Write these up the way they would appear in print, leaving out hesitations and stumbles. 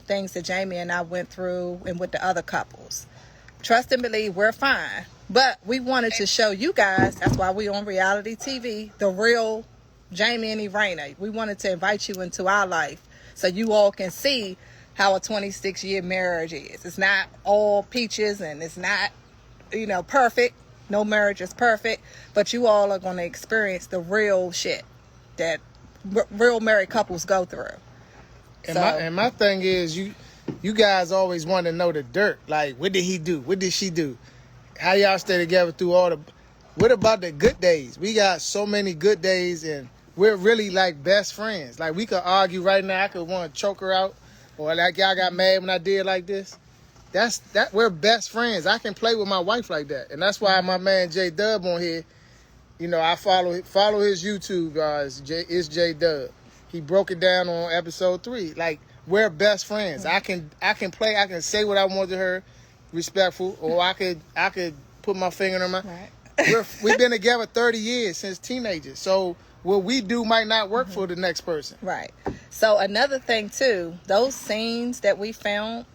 things that Jamie and I went through and with the other couples. Trust and believe, we're fine. But we wanted to show you guys, that's why we on reality TV, the real Jamie and Erana. We wanted to invite you into our life so you all can see how a 26-year marriage is. It's not all peaches and it's not, perfect. No marriage is perfect. But you all are going to experience the real shit that real married couples go through. And my thing is, you guys always want to know the dirt. Like, what did he do? What did she do? How y'all stay together through all the... What about the good days? We got so many good days, and we're really like best friends. Like, we could argue right now. I could want to choke her out, or like y'all got mad when I did like this. We're best friends. I can play with my wife like that, and that's why my man J Dub on here. I follow his YouTube. It's J Dub. He broke it down on episode 3. Like, we're best friends. I can play. I can say what I want to her, respectful, or I could put my finger in her mouth. Right. We've been together 30 years since teenagers. So what we do might not work for the next person. Right. So another thing too, those scenes that we filmed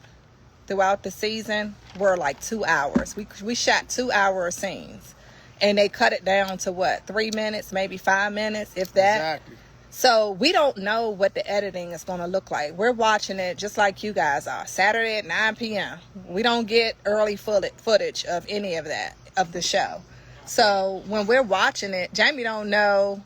throughout the season were like 2 hours. We shot 2-hour scenes, and they cut it down to what, 3 minutes, maybe 5 minutes, if that. Exactly. So we don't know what the editing is going to look like. We're watching it just like you guys are, Saturday at 9 p.m. We don't get early footage of any of that, of the show. So when we're watching it, Jamie don't know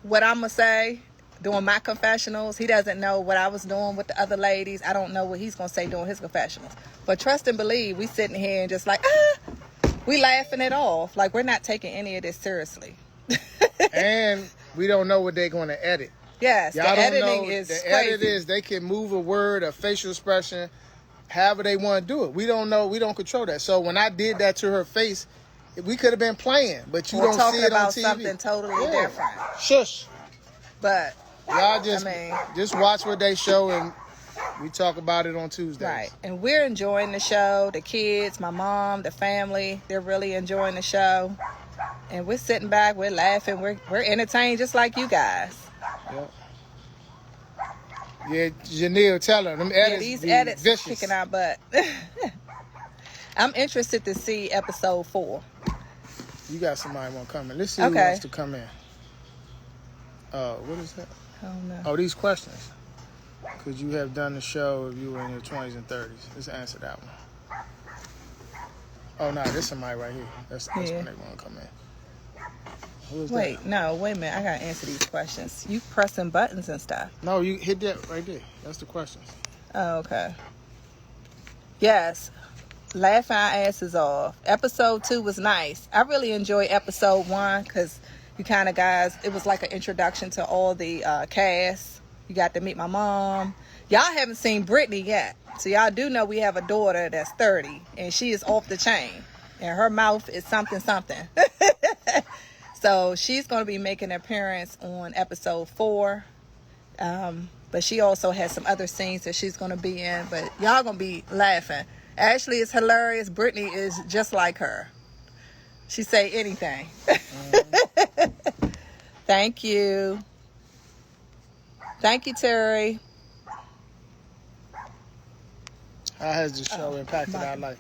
what I'm going to say doing my confessionals. He doesn't know what I was doing with the other ladies. I don't know what he's going to say doing his confessionals. But trust and believe, we sitting here and just like, we laughing it off. Like, we're not taking any of this seriously. And we don't know what they're going to edit. Yes, Y'all the don't editing know. is the crazy. edit is they can move a word, a facial expression, however they want to do it. We don't know. We don't control that. So when I did that to her face, we could have been playing, but you don't see it on TV. We're talking about something totally different. Shush. But y'all just watch what they show, and we talk about it on Tuesdays. Right. And we're enjoying the show. The kids, my mom, the family, they're really enjoying the show. And we're sitting back, we're laughing, we're entertained just like you guys. Yep. Yeah, Janelle, tell her. Them edits these be edits vicious. kicking our butt. I'm interested to see episode 4. You got somebody want to come in. Let's see who wants to come in. What is that? I don't know. Oh, these questions. Could you have done the show if you were in your 20s and 30s? Let's answer that one. Oh, no, this somebody right here. That's when they want to come in. Who is that? Wait a minute. I got to answer these questions. You pressing buttons and stuff. No, you hit that right there. That's the questions. Oh, okay. Yes. Laughing our asses off. Episode 2 was nice. I really enjoyed episode 1 because you kind of guys, it was like an introduction to all the cast. You got to meet my mom. Y'all haven't seen Brittany yet. So y'all do know we have a daughter that's 30 and she is off the chain. And her mouth is something. So she's going to be making an appearance on episode 4. But she also has some other scenes that she's going to be in. But y'all going to be laughing. Ashley is hilarious. Brittany is just like her. She say anything. Thank you. Thank you, Terry. How has the show impacted our life?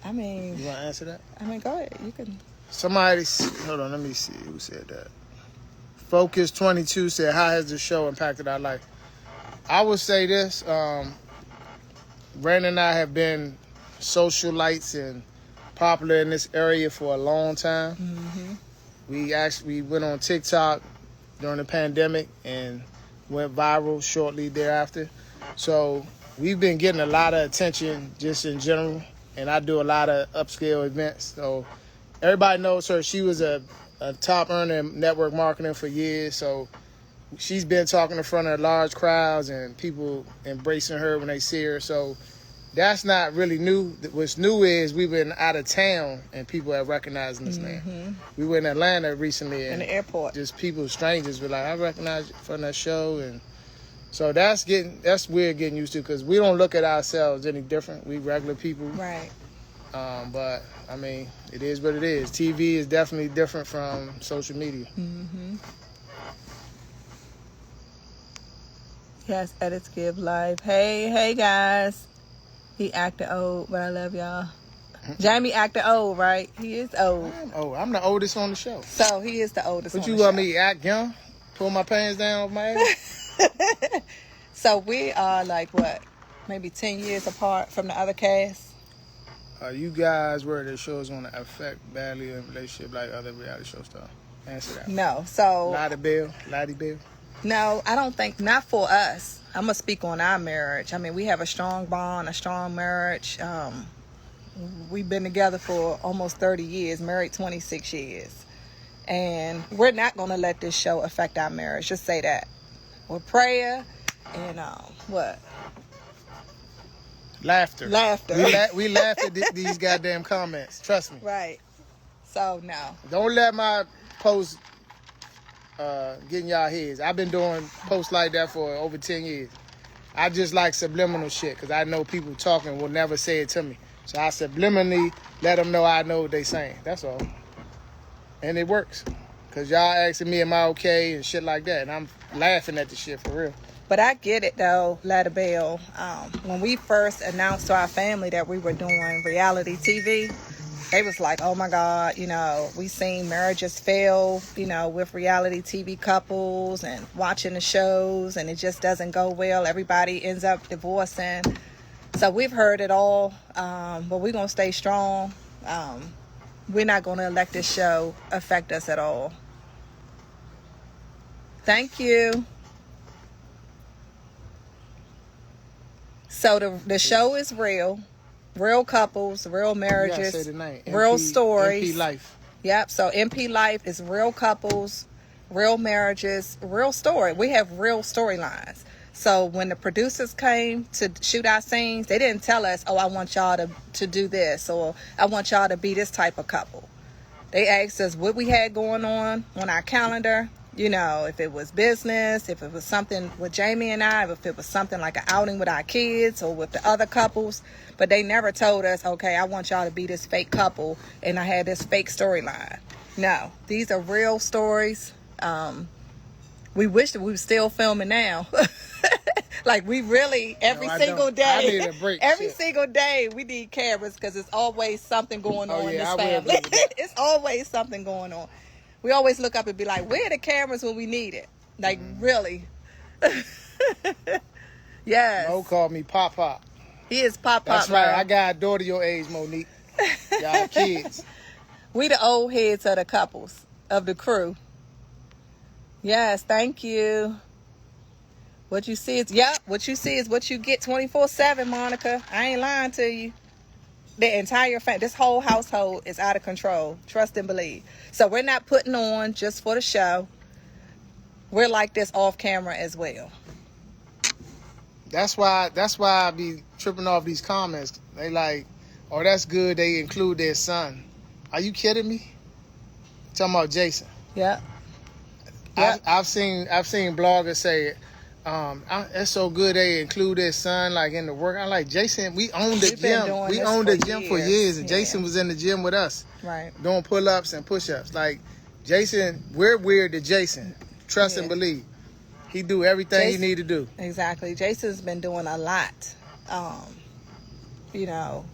I mean... You want to answer that? I mean, go ahead. You can... Somebody... Hold on, let me see who said that. Focus22 said, how has the show impacted our life? I would say this. Brandon and I have been socialites and popular in this area for a long time. Mm-hmm. We went on TikTok during the pandemic and went viral shortly thereafter. So we've been getting a lot of attention just in general, and I do a lot of upscale events. So everybody knows her. She was a top earner in network marketing for years. So she's been talking in front of large crowds and people embracing her when they see her. So that's not really new. What's new is we've been out of town and people have recognized us now. We were in Atlanta recently. And in the airport. Just people, strangers, were like, I recognize you from that show. And so that's weird getting used to because we don't look at ourselves any different. We regular people. Right. But, I mean, it is what it is. TV is definitely different from social media. Mm-hmm. Yes, edits give life. Hey guys. He acting old, but I love y'all. Jamie acting old, right? He is old. I'm old. I'm the oldest on the show. So he is the oldest on the show. What you want me to act young? Pull my pants down off my ass? So we are like, what, maybe 10 years apart from the other cast? You guys where the show's going to affect badly in relationship like other reality show stuff? Answer that. No. So Lottie Bell. No, I don't think, not for us. I'm going to speak on our marriage. I mean, we have a strong bond, a strong marriage. We've been together for almost 30 years, married 26 years. And we're not going to let this show affect our marriage. Just say that. With prayer and what? Laughter. We laugh at these goddamn comments. Trust me. Right. So, no. Don't let my posts get in y'all heads. I've been doing posts like that for over 10 years. I just like subliminal shit because I know people talking will never say it to me. So I subliminally let them know I know what they saying. That's all. And it works. Because y'all asking me, am I okay? And shit like that. And I'm laughing at the shit for real. But I get it, though, Lada Bell. When we first announced to our family that we were doing reality TV, they was like, oh, my God, we seen marriages fail, with reality TV couples and watching the shows, and it just doesn't go well. Everybody ends up divorcing. So we've heard it all, but we're going to stay strong. We're not going to let this show affect us at all. Thank you. So the show is real couples, real marriages, say the name. real stories. MP Life. Yep. So MP Life is real couples, real marriages, real story. We have real storylines. So when the producers came to shoot our scenes, they didn't tell us, oh, I want y'all to do this, or I want y'all to be this type of couple. They asked us what we had going on our calendar. If it was business, if it was something with Jamie and I, if it was something like an outing with our kids or with the other couples. But they never told us, okay, I want y'all to be this fake couple and I had this fake storyline. No, these are real stories. We wish that we were still filming now. Like we really, every single day. I need a break. Every single day we need cameras because there's always something going on in this family. It's always something going on. We always look up and be like, where are the cameras when we need it? Like, really? Yes. Mo called me Pop Pop. He is Pop Pop. That's right. I got a daughter your age, Monique. Y'all kids. We the old heads of the couples, of the crew. Yes, thank you. What you see is what you get 24/7, Monica. I ain't lying to you. The entire family, this whole household is out of control. Trust and believe. So we're not putting on just for the show. We're like this off camera as well. That's why I be tripping off these comments. They like, oh, that's good. They include their son. Are you kidding me? Talking about Jason. Yeah. I've seen bloggers say, it's so good they include their son like in the work. I'm like, Jason, we own the gym. We owned the gym for years, and Jason was in the gym with us, right, doing pull-ups and push-ups. Like Jason, we're weird to Jason. Trust and believe. He do everything he need to do. Exactly. Jason's been doing a lot,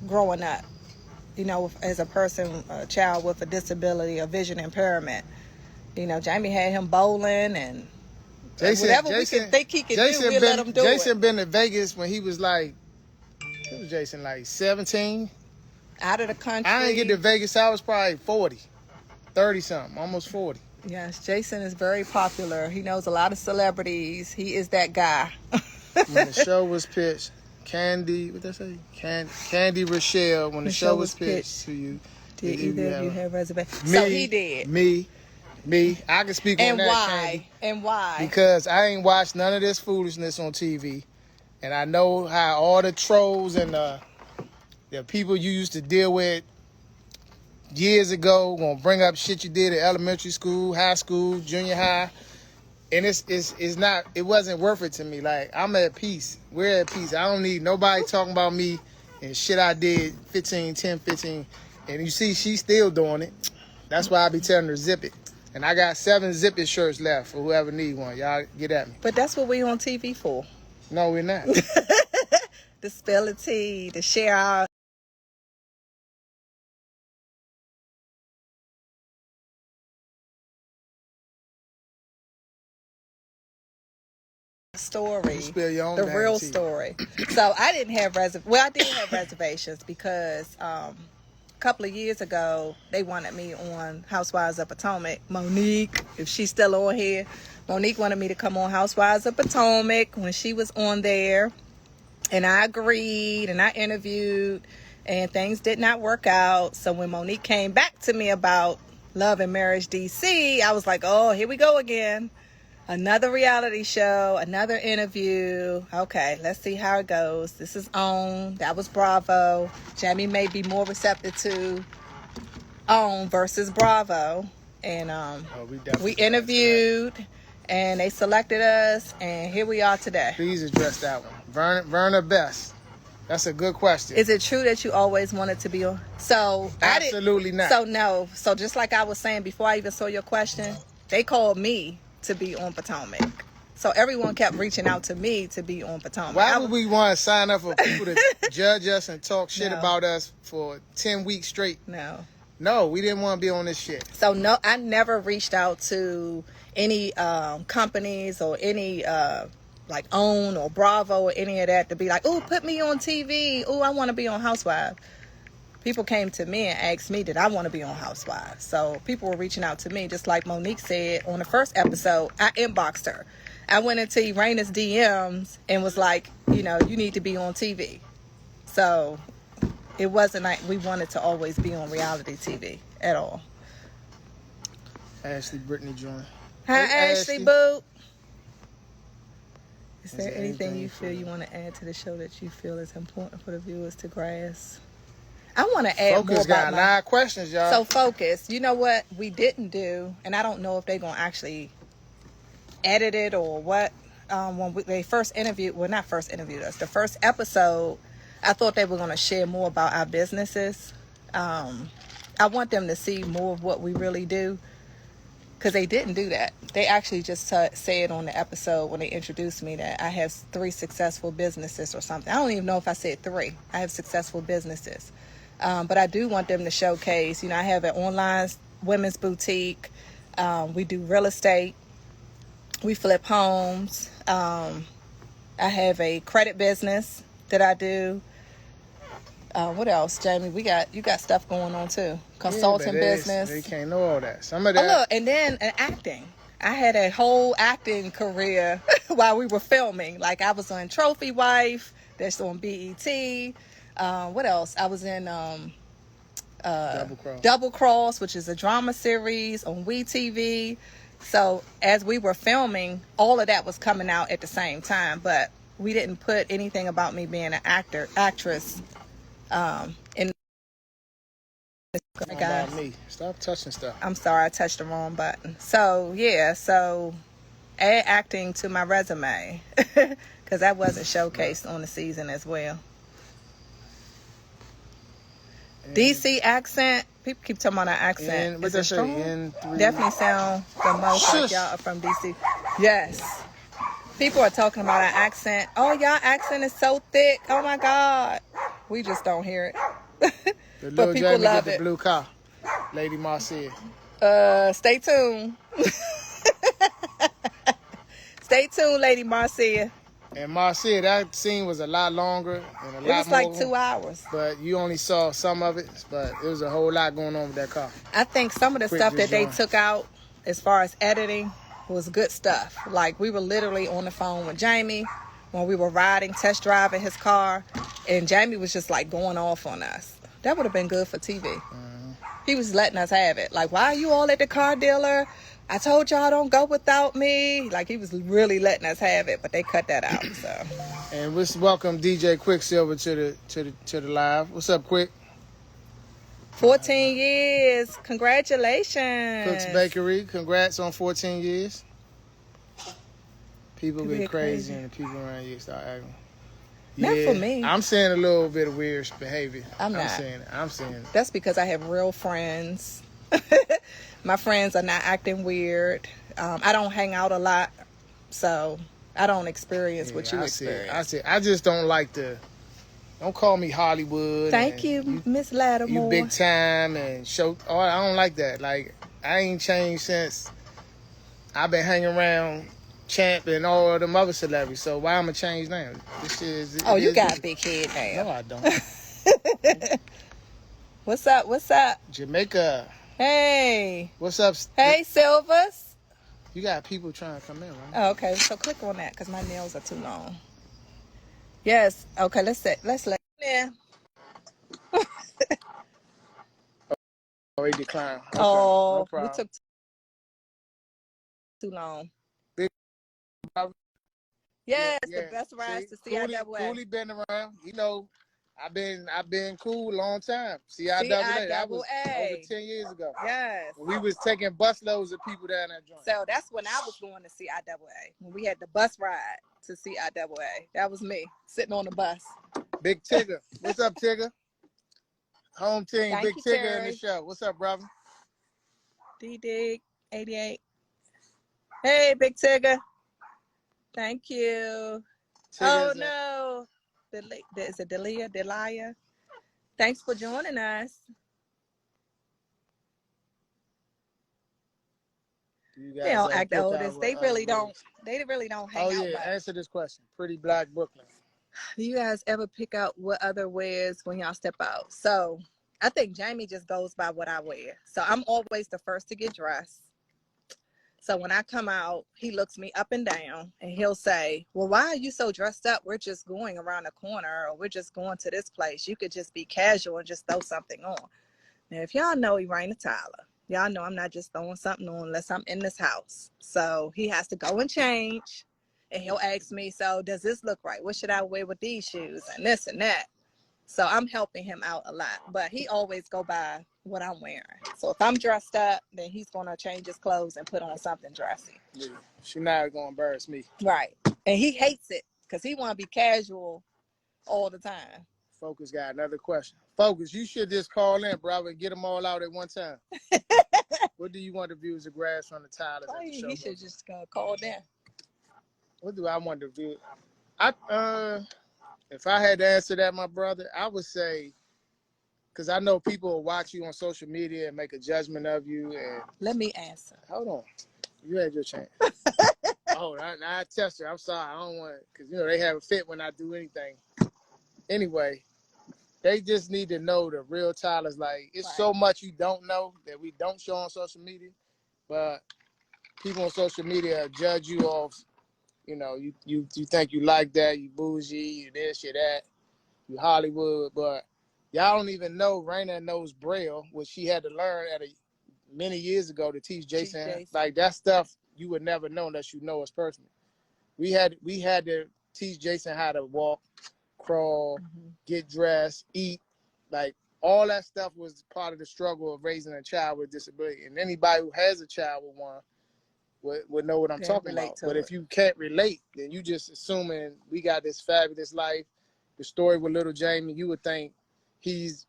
growing up, as a person, a child with a disability, a vision impairment. Jamie had him bowling and whatever we can think he can do, we let him do it. Jason been to Vegas when he was like, what was Jason, like 17? Out of the country. I didn't get to Vegas, I was probably 40, 30-something, almost 40. Yes, Jason is very popular. He knows a lot of celebrities. He is that guy. When the show was pitched, Candy Rochelle, when the show was pitched to you, did either of you have reservations? Me, so he did. Me. I can speak on that, Candy. And why? Because I ain't watched none of this foolishness on TV. And I know how all the trolls and the people you used to deal with years ago gonna bring up shit you did at elementary school, high school, junior high. And it wasn't worth it to me. Like, I'm at peace. We're at peace. I don't need nobody talking about me and shit I did 15. And you see, she's still doing it. That's why I be telling her zip it. And I got 7 Zip It shirts left for whoever need one. Y'all get at me. But that's what we on TV for. No, we're not. To spill the tea, to share our story, spill your own the real tea. story. So I didn't have I did have reservations because a couple of years ago they wanted me on Housewives of Potomac. Monique, if she's still on here, Monique wanted me to come on Housewives of Potomac when she was on there, and I agreed and I interviewed, and things did not work out. So when Monique came back to me about Love and Marriage DC, I was like, oh, here we go again. Another reality show, another interview. Okay, let's see how it goes. This is OWN. That was Bravo. Jamie may be more receptive to OWN versus Bravo. And we interviewed, and they selected us, and here we are today. Please address that one. Verna Best. That's a good question. Is it true that you always wanted to be on? So absolutely not. So no. So just like I was saying before I even saw your question, they called me to be on Potomac. So everyone kept reaching out to me to be on Potomac. Why would we want to sign up for people to judge us and talk shit about us for 10 weeks straight? No, we didn't want to be on this shit. So no, I never reached out to any companies or any like OWN or Bravo or any of that to be like, oh, put me on TV. Oh, I want to be on Housewives. People came to me and asked me, did I want to be on Housewives? So people were reaching out to me, just like Monique said on the first episode. I inboxed her. I went into Erana's DMs and was like, you need to be on TV. So it wasn't like we wanted to always be on reality TV at all. Ashley Brittany joined. Hi, Ashley Boo. Is there anything you feel you want to add to the show that you feel is important for the viewers to grasp? I want to add Focus more got a lot of questions, y'all. So Focus, you know what we didn't do, and I don't know if they're going to actually edit it or what. When they first interviewed, well, not first interviewed us, the first episode, I thought they were going to share more about our businesses. I want them to see more of what we really do, because they didn't do that. They actually just said on the episode when they introduced me that I have 3 successful businesses or something. I don't even know if I said 3. I have successful businesses. But I do want them to showcase, I have an online women's boutique. We do real estate. We flip homes. I have a credit business that I do. What else, Jamie? You got stuff going on too. Consulting business. They can't know all that. Some of that. Oh, look, and then acting. I had a whole acting career while we were filming. Like I was on Trophy Wife. That's on BET. What else? I was in Double Cross, which is a drama series on WeTV. So as we were filming, all of that was coming out at the same time, but we didn't put anything about me being an actress in about me. Stop touching stuff. I'm sorry, I touched the wrong button. So add acting to my resume because that wasn't showcased on the season as well. DC accent. People keep talking about our accent. Is it strong? Definitely sound the most like y'all are from DC. Yes. People are talking about our accent. Oh, y'all accent is so thick. Oh my God. We just don't hear it. But people love it. The blue car. Lady Marcia. Stay tuned. Stay tuned, Lady Marcia. And Marcia, that scene was a lot longer and a lot more. It was like 2 hours. But you only saw some of it. But it was a whole lot going on with that car. I think some of the stuff that they took out as far as editing was good stuff. Like we were literally on the phone with Jamie when we were test driving his car. And Jamie was just like going off on us. That would have been good for TV. Mm-hmm. He was letting us have it. Like, why are you all at the car dealer? I told y'all don't go without me. Like, he was really letting us have it, but they cut that out. So. And let's welcome DJ Quicksilver to the live. What's up, Quick? 14 years. Congratulations. Cook's Bakery. Congrats on 14 years. People get crazy and the people around you start acting. Not for me. I'm seeing a little bit of weird behavior. I'm seeing it. That's because I have real friends. My friends are not acting weird. I don't hang out a lot, so I don't experience what you I experience. see. I just don't like the. Don't call me Hollywood. Thank you, Miss You Lattimore. big time and show. Oh, I don't like that. Like, I ain't changed since I've been hanging around Champ and all of them other celebrities. So why I'ma change now? This is. Oh, you got a big head now. No, I don't. What's up? What's up? Jamaica. Hey. What's up? Hey, Silvers. You got people trying to come in, right? Oh, okay. So click on that because my nails are too long. Yes. Okay. Let's let. Yeah. Oh, he declined. Okay. Oh, No problem. we took too long. Big brother. Yes, Yeah. the best rides to CIAA. Cooley been around. You know, I've been cool a long time. CIAA. That was over 10 years ago. Yes. We was taking busloads of people down that joint. So that's when I was going to CIAA. When we had the bus ride to CIAA. That was me sitting on the bus. Big Tigger. What's up, Tigger? Home team, Thank Big you, Tigger Terry. in the show. What's up, brother? D-Dig 88. Hey, Big Tigger. Thank you. Tigger's no. Is it Delia? Thanks for joining us. They don't act the oldest. They really don't. They really don't hang out. Oh yeah, answer this question. Pretty Black Brooklyn. Do you guys ever pick out what other wears when y'all step out? So I think Jamie just goes by what I wear. So I'm always the first to get dressed. So when I come out, he looks me up and down and he'll say, well, why are you so dressed up? We're just going around the corner or we're just going to this place. You could just be casual and just throw something on. Now, if y'all know Erana Tyler, y'all know I'm not just throwing something on unless I'm in this house. So he has to go and change. And he'll ask me, so does this look right? What should I wear with these shoes and this and that? So I'm helping him out a lot. But he always go by what I'm wearing. So if I'm dressed up, then he's going to change his clothes and put on something dressy. Yeah. She's not going to embarrass me. Right. And he hates it because he want to be casual all the time. Focus got another question. Focus, you should just call in, brother, and get them all out at one time. What do you want the viewers to grasp from the Tylers at the show? He should just call in. What do I want to view? If I had to answer that, my brother, I would say, because I know people will watch you on social media and make a judgment of you. And let me answer. Hold on. You had your chance. Oh, I test her. I'm sorry. I don't want it. Because, they have a fit when I do anything. Anyway, they just need to know the real Tyler's. Like, it's so much you don't know that we don't show on social media. But people on social media judge you off, you think you like that, you bougie, you this, you that, you Hollywood. But y'all don't even know Raina knows Braille, which she had to learn many years ago to teach Jason. Like, that stuff you would never know unless you know us personally. We had to teach Jason how to walk, crawl, get dressed, eat. Like, all that stuff was part of the struggle of raising a child with disability. And anybody who has a child with one would know what I'm talking about. But if you can't relate, then you just assuming we got this fabulous life. The story with little Jamie, you would think he's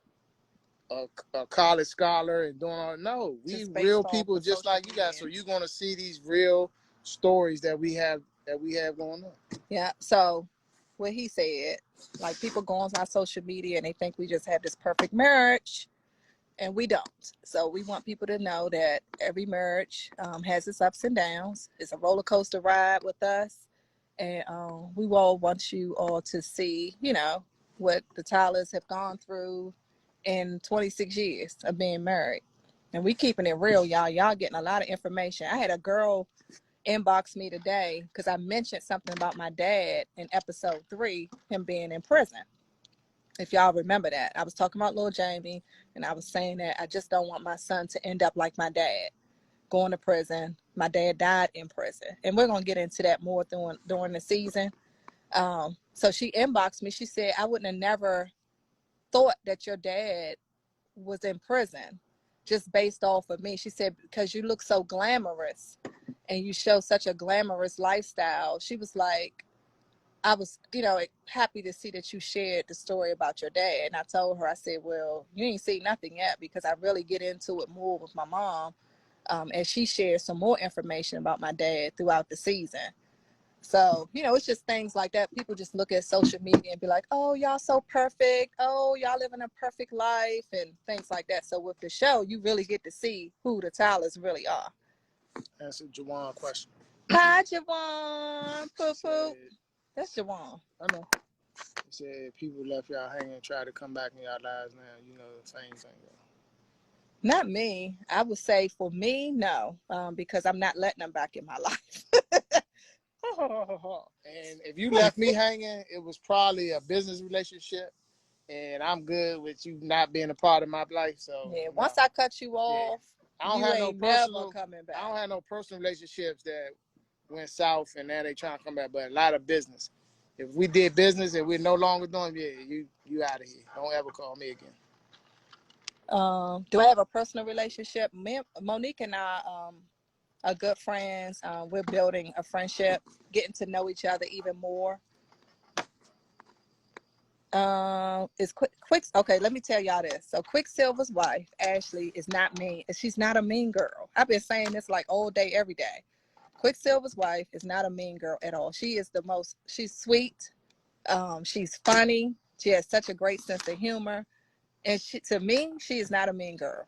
a college scholar and doing all. No, we real people just like you guys. So you're gonna see these real stories that we have going on. Yeah. So what he said, like, people go on our social media and they think we just have this perfect marriage, and we don't. So we want people to know that every marriage has its ups and downs. It's a roller coaster ride with us, and we all want you all to see, what the Tylers have gone through in 26 years of being married. And we keeping it real, y'all. Y'all getting a lot of information. I had a girl inbox me today because I mentioned something about my dad in episode 3, him being in prison. If y'all remember that, I was talking about little Jamie, and I was saying that I just don't want my son to end up like my dad, going to prison. My dad died in prison, and we're gonna get into that more during the season. So she inboxed me. She said, I wouldn't have never thought that your dad was in prison just based off of me. She said, because you look so glamorous and you show such a glamorous lifestyle. She was like, I was, happy to see that you shared the story about your dad. And I told her, I said, well, you ain't seen nothing yet, because I really get into it more with my mom as she shares some more information about my dad throughout the season. So, it's just things like that. People just look at social media and be like, oh, y'all so perfect. Oh, y'all living a perfect life and things like that. So with the show, you really get to see who the Tylers really are. That's a Jawan question. Hi, Jawan. Poop poop. That's Jawan. I know. He said people left y'all hanging and tried to come back in y'all lives now. The same thing. Not me. I would say for me, no, because I'm not letting them back in my life. And if you left me hanging, it was probably a business relationship, and I'm good with you not being a part of my life. So yeah, once I cut you off, I don't you have ain't never coming back. I don't have no personal relationships that went south and now they trying to come back, but a lot of business. If we did business and we're no longer doing, you out of here. Don't ever call me again. Do I have a personal relationship? Monique and I are good friends. We're building a friendship, getting to know each other even more. Is Quick. Okay, let me tell y'all this. So Quicksilver's wife, Ashley, is not mean. She's not a mean girl. I've been saying this like all day, every day. Quicksilver's wife is not a mean girl at all. She's sweet. She's funny. She has such a great sense of humor. And to me, she is not a mean girl.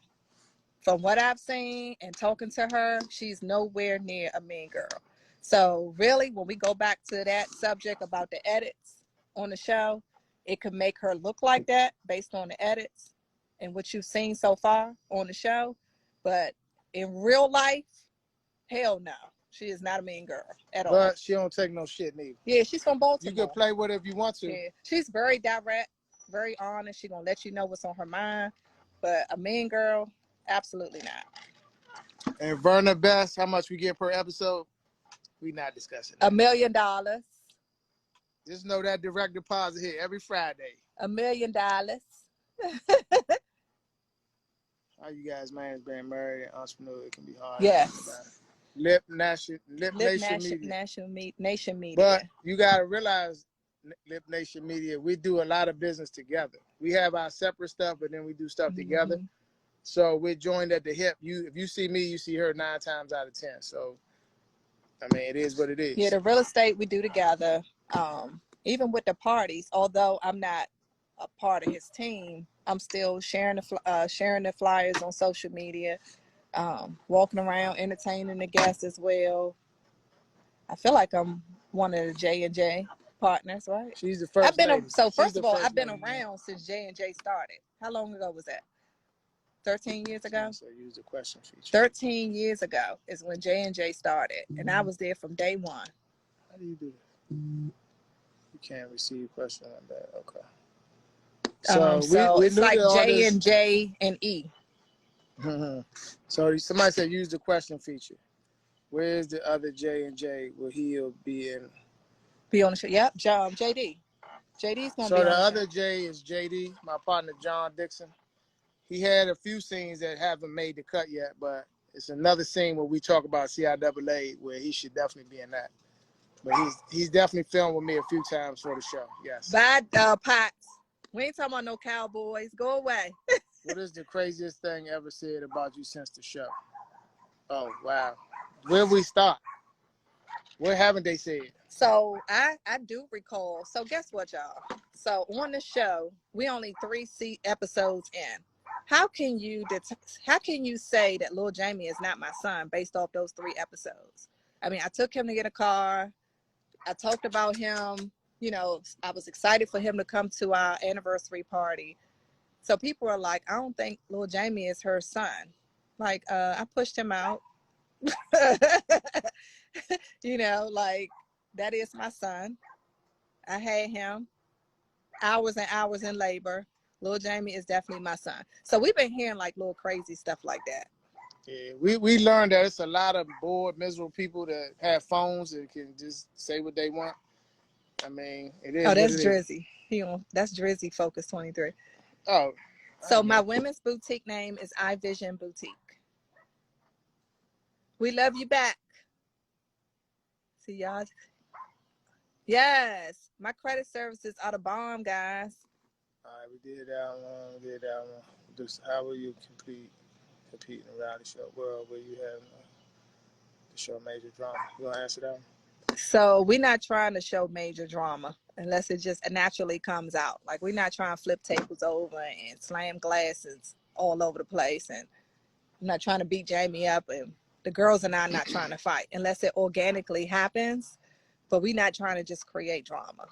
From what I've seen and talking to her, she's nowhere near a mean girl. So really, when we go back to that subject about the edits on the show, it could make her look like that based on the edits and what you've seen so far on the show. But in real life, hell no. She is not a mean girl at all. But she don't take no shit neither. Yeah, she's from Baltimore. You can play with her if you want to. Yeah, she's very direct, very honest. She's going to let you know what's on her mind. But a mean girl, absolutely not. And Verna Best, how much we get per episode? We not discussing that. $1 million. Just know that direct deposit here every Friday. $1 million. How you guys manage being married and entrepreneur? It can be hard. Yes. Lip Nation Media. But you got to realize, Lip Nation Media, we do a lot of business together. We have our separate stuff, but then we do stuff together. So we're joined at the hip. If you see me, you see her 9 times out of 10. So, I mean, it is what it is. Yeah, the real estate we do together. Even with the parties, although I'm not a part of his team, I'm still sharing the flyers on social media, walking around, entertaining the guests as well. I feel like I'm one of the J&J partners, right? She's the first lady. First of all, I've been around since J&J started. How long ago was that? 13 years ago? So use the question feature. 13 years ago is when J&J started, and I was there from day one. How do you do that? You can't receive question on that. Okay. So it's like J&J and E. So somebody said use the question feature. Where's the other J&J? Will he be in? Be on the show. Yep, JD. JD's going to be on the show. So the other J is JD, my partner John Dixon. He had a few scenes that haven't made the cut yet, but it's another scene where we talk about CIAA where he should definitely be in that. But he's definitely filmed with me a few times for the show. Yes. Bad Pots. We ain't talking about no cowboys. Go away. What is the craziest thing ever said about you since the show? Oh, wow. Where we start? What haven't they said? So I do recall. So guess what, y'all? So on the show, we only 3 episodes in. How can you say that Lil Jamie is not my son based off those 3 episodes? I mean, I took him to get a car. I talked about him. I was excited for him to come to our anniversary party. So people are like, I don't think Lil Jamie is her son. Like, I pushed him out. Like, that is my son. I had him hours and hours in labor. Lil Jamie is definitely my son. So we've been hearing like little crazy stuff like that. Yeah, we learned that it's a lot of bored, miserable people that have phones and can just say what they want. I mean, it is. Oh, that's Drizzy. That's Drizzy Focus 23. Oh. So my women's boutique name is iVision Boutique. We love you back. See y'all. Yes, my credit services are the bomb, guys. All right, we did that one. Just how will you compete in a reality show world where you have the show major drama? You want to answer that one? So we're not trying to show major drama unless it just naturally comes out. Like we're not trying to flip tables over and slam glasses all over the place, and I'm not trying to beat Jamie up, and the girls and I are not trying to fight unless it organically happens. But we're not trying to just create drama.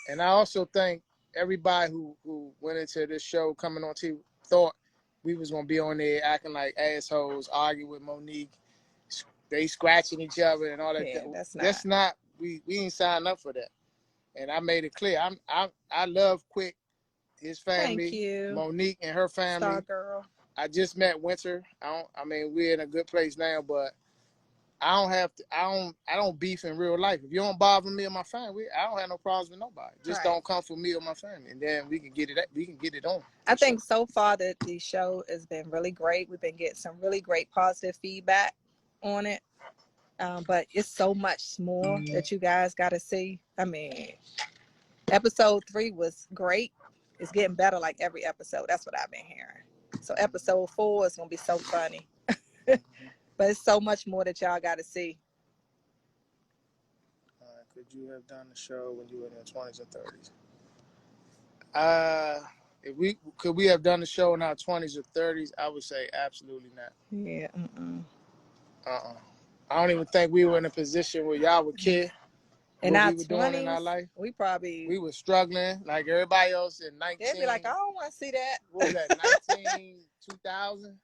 And I also think everybody who went into this show coming on TV thought we was gonna be on there acting like assholes, arguing with Monique, they scratching each other and all that. Yeah, that's not. We ain't signed up for that. And I made it clear. I love Quick, his family, Thank you. Monique and her family. Star girl. I just met Winter. I mean, we're in a good place now, but I don't have to. I don't beef in real life. If you don't bother me or my family, I don't have no problems with nobody. Just don't come for me or my family, and then we can get it. We can get it on. I think so far that the show has been really great. We've been getting some really great positive feedback on it, but it's so much more that you guys got to see. I mean, episode 3 was great. It's getting better like every episode. That's what I've been hearing. So episode 4 is gonna be so funny. But it's so much more that y'all got to see. Could you have done the show when you were in your 20s or 30s? Could we have done the show in our 20s or 30s? I would say absolutely not. Yeah. I don't even think we were in a position where y'all would care in what our we were 20s, doing in our life. We were struggling like everybody else in 19. They'd be like, I don't want to see that. What was that? 2000,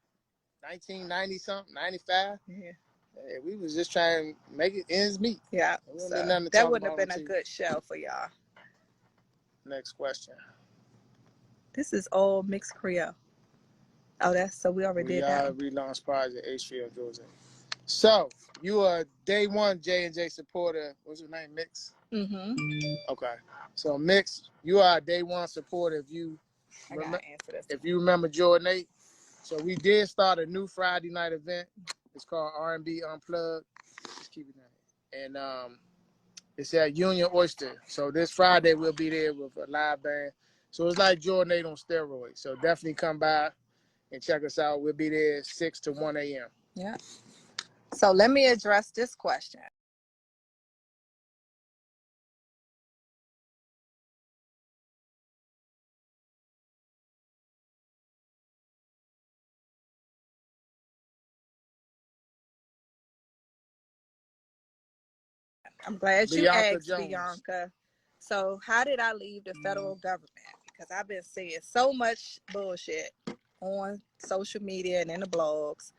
1990 something, 95. Yeah. Hey, we was just trying to make it ends meet. Yeah. So that wouldn't have been a good show for y'all. Next question. This is all mixed Creole. Oh, we already did that. We relaunched project H3 Georgia. So you are day one J&J supporter. What's your name, Mix? Mm-hmm. Okay. So Mix, you are a day one supporter. If you remember Jordan 8. So we did start a new Friday night event. It's called R&B Unplugged. Just keep it down. And it's at Union Oyster. So this Friday we'll be there with a live band. So it's like Jordan 8 on steroids. So definitely come by and check us out. We'll be there 6 to 1 a.m. Yeah. So let me address this question. I'm glad you asked, Bianca. So how did I leave the federal government? Because I've been seeing so much bullshit on social media and in the blogs.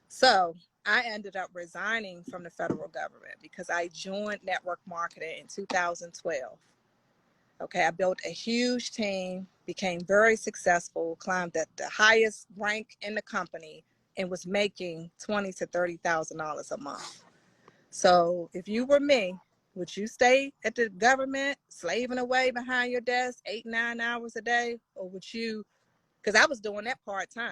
So I ended up resigning from the federal government because I joined network marketing in 2012. Okay, I built a huge team, became very successful, climbed at the highest rank in the company, and was making $20,000 to $30,000 a month. So if you were me, would you stay at the government slaving away behind your desk 8-9 hours a day, or would you? Because I was doing that part-time,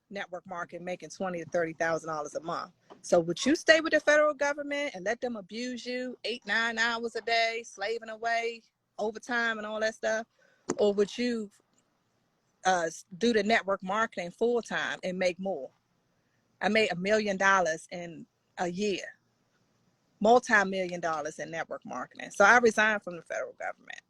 network marketing, making $20,000 to $30,000 a month. So would you stay with the federal government and let them abuse you 8-9 hours a day, slaving away, overtime and all that stuff? Or would you do the network marketing full-time and make more? I made $1 million in a year, multi-million dollars in network marketing. So I resigned from the federal government.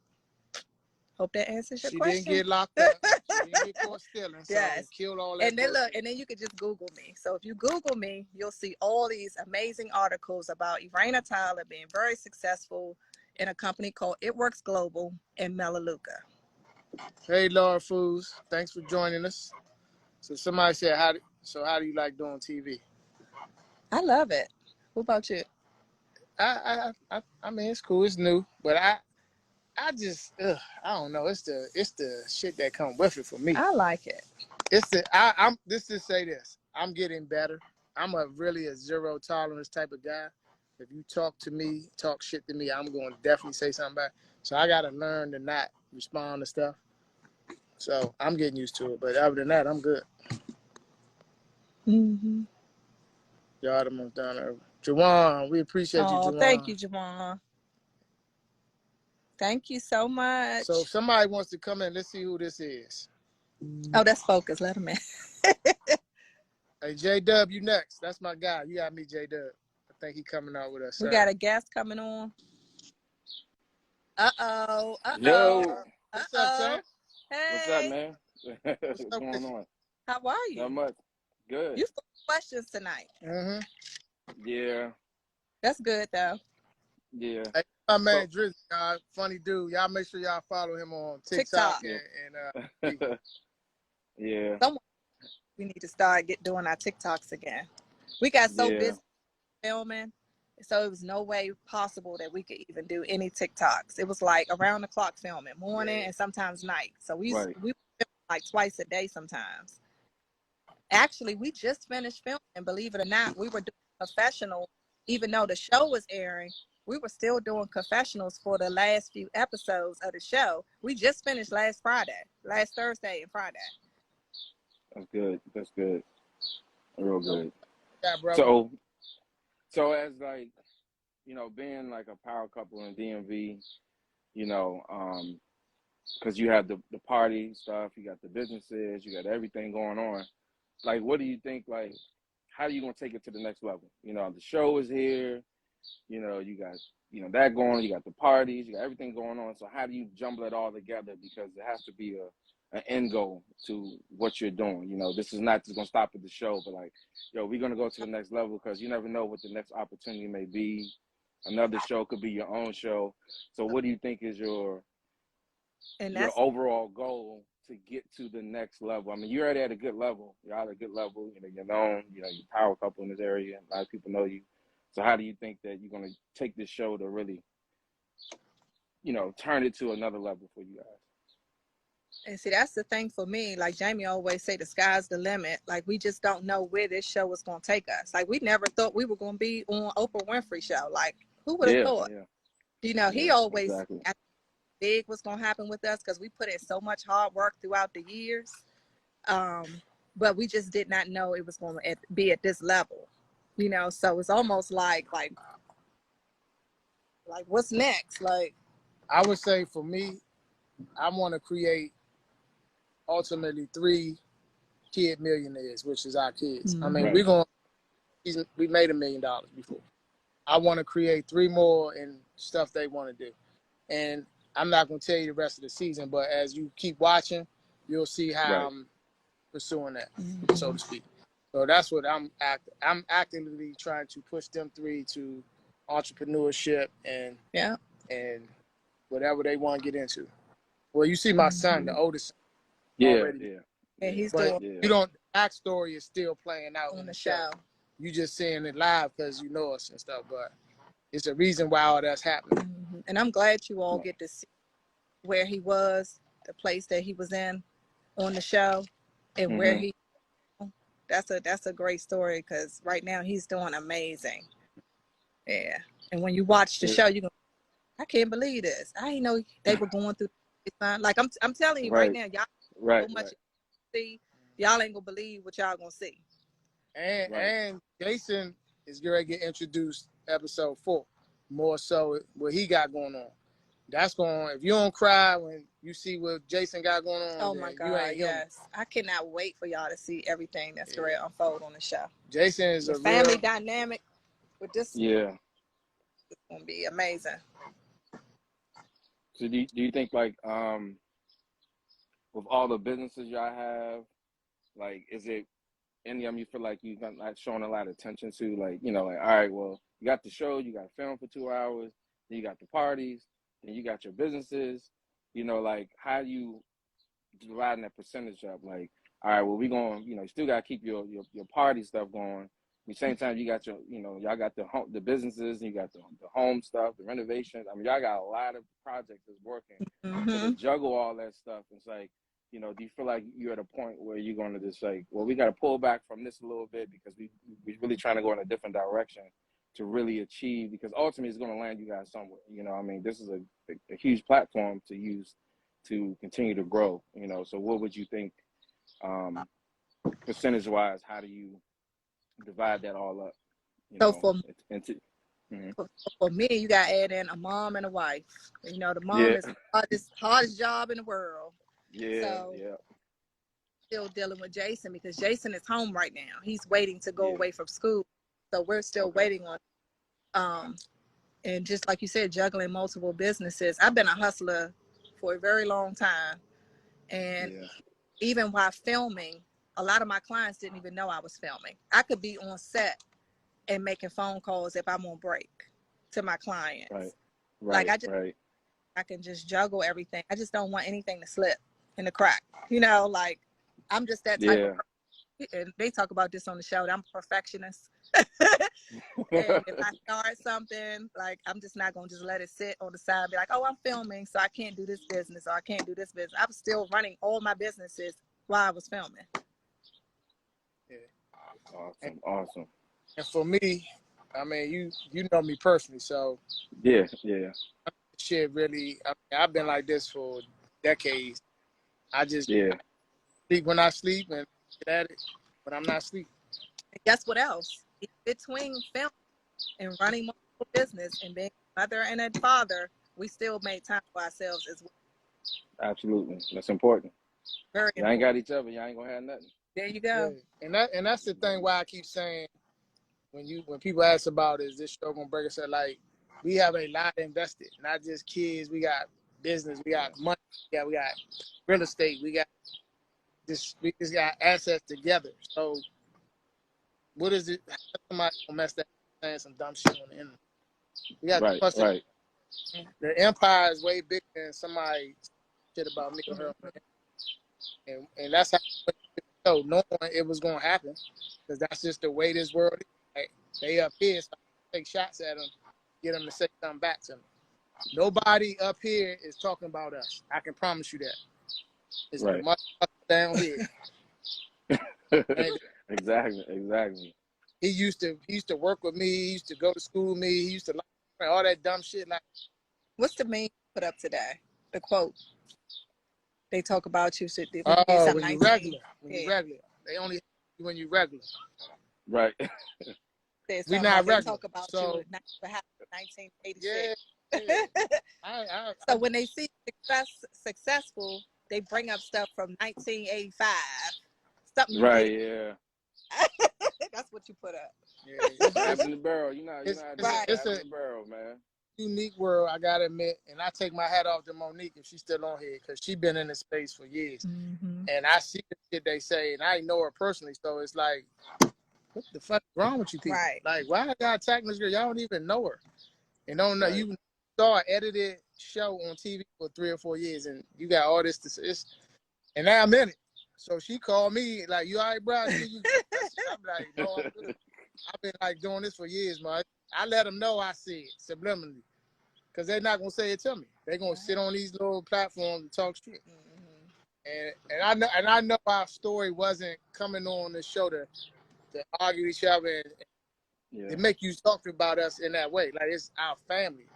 Hope that answers your question. She didn't get locked up. She didn't get caught stealing. So yes. Killed all that. And then look, and then you could just Google me. So if you Google me, you'll see all these amazing articles about Erana Tyler being very successful in a company called It Works Global in Melaleuca. Hey, Laura Foods. Thanks for joining us. So somebody said, how do you like doing TV? I love it. What about you? I mean, it's cool. It's new, but I just, I don't know. It's the shit that come with it for me. I like it. This to say this. I'm getting better. I'm really a zero tolerance type of guy. If you talk shit to me, I'm going to definitely say something back. So I got to learn to not respond to stuff. So I'm getting used to it. But other than that, I'm good. Mm-hmm. Y'all the most down there. Jawan, we appreciate you, Jawan. Thank you, Jawan. Thank you so much. So if somebody wants to come in, let's see who this is. Oh, that's Focus. Let him in. Hey, J-Dub, you next. That's my guy. You got me, J-Dub. think he coming out with us. We got a guest coming on. Uh-oh. Yo. What's up, Sam? Hey. What's up, man? What's What's going on? How are you? Not much. Good. You full of questions tonight. Yeah. That's good, though. Yeah. Hey, my man Drizzy, y'all, funny dude. Y'all make sure y'all follow him on TikTok. And yeah. We need to start doing our TikToks again. We got so busy filming, so it was no way possible that we could even do any TikToks. It was like around the clock filming, morning and sometimes night. So we film like twice a day sometimes. Actually, we just finished filming. Believe it or not, we were doing confessional. Even though the show was airing, we were still doing confessionals for the last few episodes of the show. We just finished last Thursday and Friday. That's good. That's good. Real good. Yeah, brother. So as like, you know, being like a power couple in DMV, you know, because you have the party stuff, you got the businesses, you got everything going on. Like, what do you think, like, how are you going to take it to the next level? You know, the show is here, you know, you got, you know, that going on, you got the parties, you got everything going on. So how do you jumble it all together? Because there has to be an end goal to what you're doing. You know, this is not just going to stop at the show, but like, yo, we're going to go to the next level because you never know what the next opportunity may be. Another show could be your own show. So what do you think is your overall goal to get to the next level? I mean, you're already at a good level. You're at a good level. You know, you're known. You know, you're a power couple in this area. A lot of people know you. So how do you think that you're going to take this show to really, you know, turn it to another level for you guys? And see, that's the thing for me. Like Jamie always say, the sky's the limit. Like, we just don't know where this show was going to take us. Like, we never thought we were going to be on Oprah Winfrey show. Like, who would have thought? Yeah. You know, he always big what's going to happen with us because we put in so much hard work throughout the years. But we just did not know it was going to be at this level. You know, so it's almost like what's next? Like, I would say for me, I want to create ultimately 3 kid millionaires, which is our kids. I mean, we made $1 million before. I want to create 3 more and stuff they want to do. And I'm not going to tell you the rest of the season, but as you keep watching, you'll see how I'm pursuing that, so to speak. So that's what I'm actively trying to push them 3 to entrepreneurship and whatever they want to get into. Well, you see my son, the oldest son, already. And he's but doing. You don't. The backstory is still playing out on the show. You just seeing it live because you know us and stuff, but it's a reason why all that's happening. And I'm glad you all get to see where he was, the place that he was in on the show, and where he. That's a great story because right now he's doing amazing. Yeah, and when you watch the show, you go, I can't believe this. I didn't know they were going through this time. Like I'm telling you right now, y'all so much see, y'all ain't gonna believe what y'all gonna see. And Jason is going to get introduced episode 4, more so what he got going on. That's going. If you don't cry when you see what Jason got going on, oh my God, yes, I cannot wait for y'all to see everything that's going to unfold on the show. Jason is the family dynamic with this. Yeah, it's gonna be amazing. So do you think like with all the businesses y'all have, like, is it any of them you feel like you got like showing a lot of attention to? Like, you know, like, all right, well, you got the show, you got film for 2 hours, then you got the parties, then you got your businesses. You know, like, how do you dividing that percentage up? Like, all right, well, we going, you know, you still got to keep your party stuff going. At the same time, you got your, you know, y'all got the businesses, and you got the home stuff, the renovations. I mean, y'all got a lot of projects that's working. So to juggle all that stuff, it's like, you know, do you feel like you're at a point where you're going to just like, well, we got to pull back from this a little bit because we're really trying to go in a different direction to really achieve, because ultimately it's going to land you guys somewhere. You know, I mean, this is a huge platform to use to continue to grow, you know. So what would you think, percentage wise, how do you divide that all up? You know, for me, you got to add in a mom and a wife. You know, the mom is the hardest job in the world. Still dealing with Jason because Jason is home right now. He's waiting to go away from school. So we're still waiting on Um, and just like you said, juggling multiple businesses. I've been a hustler for a very long time. And Yeah. even while filming, a lot of my clients didn't even know I was filming. I could be on set and making phone calls if I'm on break to my clients. Right. Like Right. Right. I can just juggle everything. I just don't want anything to slip in the crack. You know, like I'm just that type of Yeah. person. And they talk about this on the show. That I'm a perfectionist. And if I start something, like I'm just not gonna just let it sit on the side and be like, oh, I'm filming, so I can't do this business or I can't do this business. I was still running all my businesses while I was filming. Yeah. Awesome. Awesome. And for me, I mean, you know me personally, so Yeah. Yeah. shit really. I mean, I've been like this for decades. I just Yeah. sleep when I sleep and get at it when I'm not sleeping. And guess what else? Between film and running multiple business and being a mother and a father, we still made time for ourselves as well. Absolutely. That's important. Very Y'all ain't important. got each other. Y'all ain't gonna have nothing. There you Yeah. go. And that's the thing why I keep saying when people ask about is this show gonna break us up, like we have a lot invested, not just kids. We got business, we got money, we got real estate, we just got assets together. So what is it? How somebody gonna mess that saying some dumb shit on the internet? We got Right. trust. Right. The empire is way bigger than somebody shit about me or her. And that's how so knowing it was gonna happen, because that's just the way this world is. Like, they up here, so I take shots at them, get them to say something back to me. Nobody up here is talking about us. I can promise you that. It's the Right. motherfucker down here. And Exactly. Exactly. he used to work with me. He used to go to school with me. He used to like all that dumb shit. Like, What's the meme you put up today? The quote. They talk about you when you did oh, something when you 19. regular, they only hate you when you regular. Right. Said We something not about they regular, talk about you so for happening in 1986. yeah. Yeah. I So when they see successful, they bring up stuff from 1985. Something you did. Right. Yeah. That's what you put up. yeah, Crab in the barrel. You know how to do that. Right. Crab in the barrel, man. unique world, I gotta admit, and I take my hat off to Monique if she's still on here, because she's been in this space for years, and I see the shit they say, and I know her personally, so it's like, what the fuck is wrong with you people? Right. Like, why I gotta attack this girl? Y'all don't even know her, and don't know Right. you saw an edited show on TV for 3 or 4 years, and you got all this to say, and now I'm in it. So she called me like, "You all right, bro?" I'm like, "No, I'm good." I've been like doing this for years, man. I let them know I see it subliminally, because they're not gonna say it to me. They're gonna sit on these little platforms and talk shit. And I know our story wasn't coming on the show to argue each other and to make you talk about us in that way. Like, it's our family.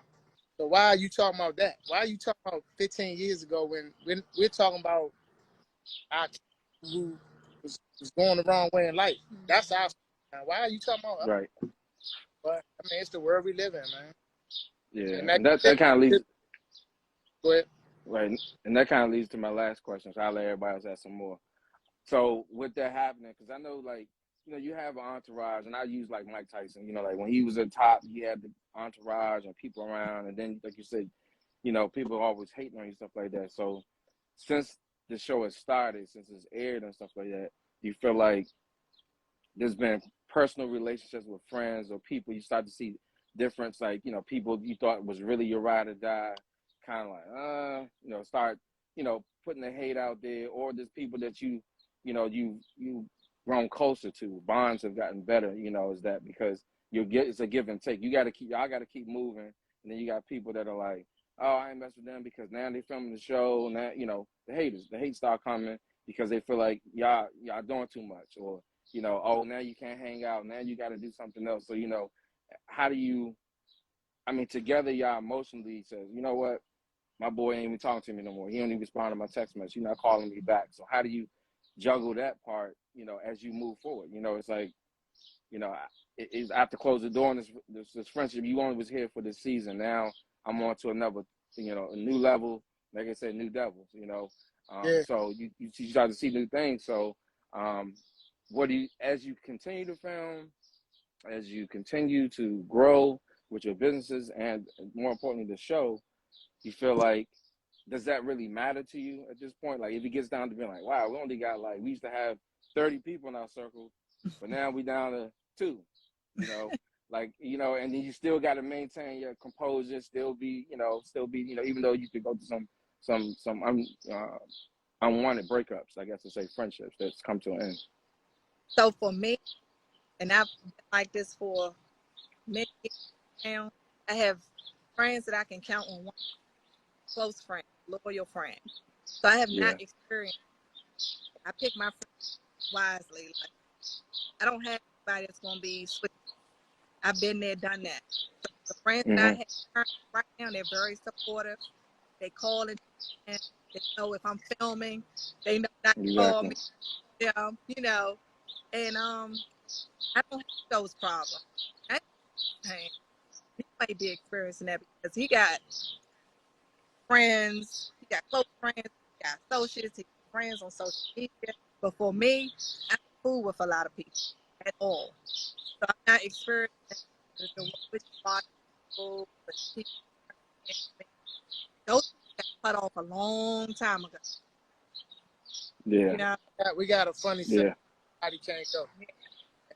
So why are you talking about that? Why are you talking about 15 years ago when we're talking about our kid who was going the wrong way in life? That's our story. Why are you talking about us? Right. But I mean, it's the world we live in, man. Yeah. And that kind of leads. Go ahead. Right. And that kind of leads to my last question. So I'll let everybody else ask some more. So with that happening, because I know, like, you have an entourage, and I use like Mike Tyson. Like when he was at top, he had the entourage and people around, and then like you said, people are always hating on you, stuff like that. So since the show has started, since it's aired and stuff like that, do you feel like there's been personal relationships with friends or people you start to see difference, like, people you thought was really your ride or die, kind of like, start, putting the hate out there, or there's people that you've grown closer to, bonds have gotten better, is that because it's a give and take. Y'all got to keep moving. And then you got people that are like, oh, I ain't mess with them because now they filming the show, and that, the hate start coming because they feel like y'all doing too much, or oh, now you can't hang out. Now you got to do something else. So, how do you, together y'all emotionally says, you know what, my boy ain't even talking to me no more. He don't even respond to my text message. He's not calling me back. So how do you juggle that part, as you move forward? It's like, I have to close the door on this friendship. You only was here for this season. Now I'm on to another, a new level. Like I said, new devils, So you start to see new things. So, what do you, as you continue to film, as you continue to grow, with your businesses, and more importantly, the show, you feel like, does that really matter to you at this point? Like, if it gets down to being like, wow, we only got like, we used to have 30 people in our circle, but now we down to 2, you know, like, you know, and then you still got to maintain your composure, still be, you know, even though you could go to some unwanted breakups, I guess to say, friendships that's come to an end. So for me, and I've been like this for many years now, I have friends that I can count on, one close friend, loyal friend. So I have not experienced, I pick my friends wisely. Like, I don't have anybody that's going to be sweet. I've been there, done that. So the friends that I have right now, they're very supportive. They call and they know if I'm filming, they know not to call me. Yeah, you know, and I don't have those problems. He might be experiencing that because he got friends, he got close friends, he got associates, he got friends on social media. But for me, I'm cool with a lot of people at all. So I'm not experiencing the with people, those got cut off a long time ago. Yeah. You know? We got a funny saying, everybody can't go.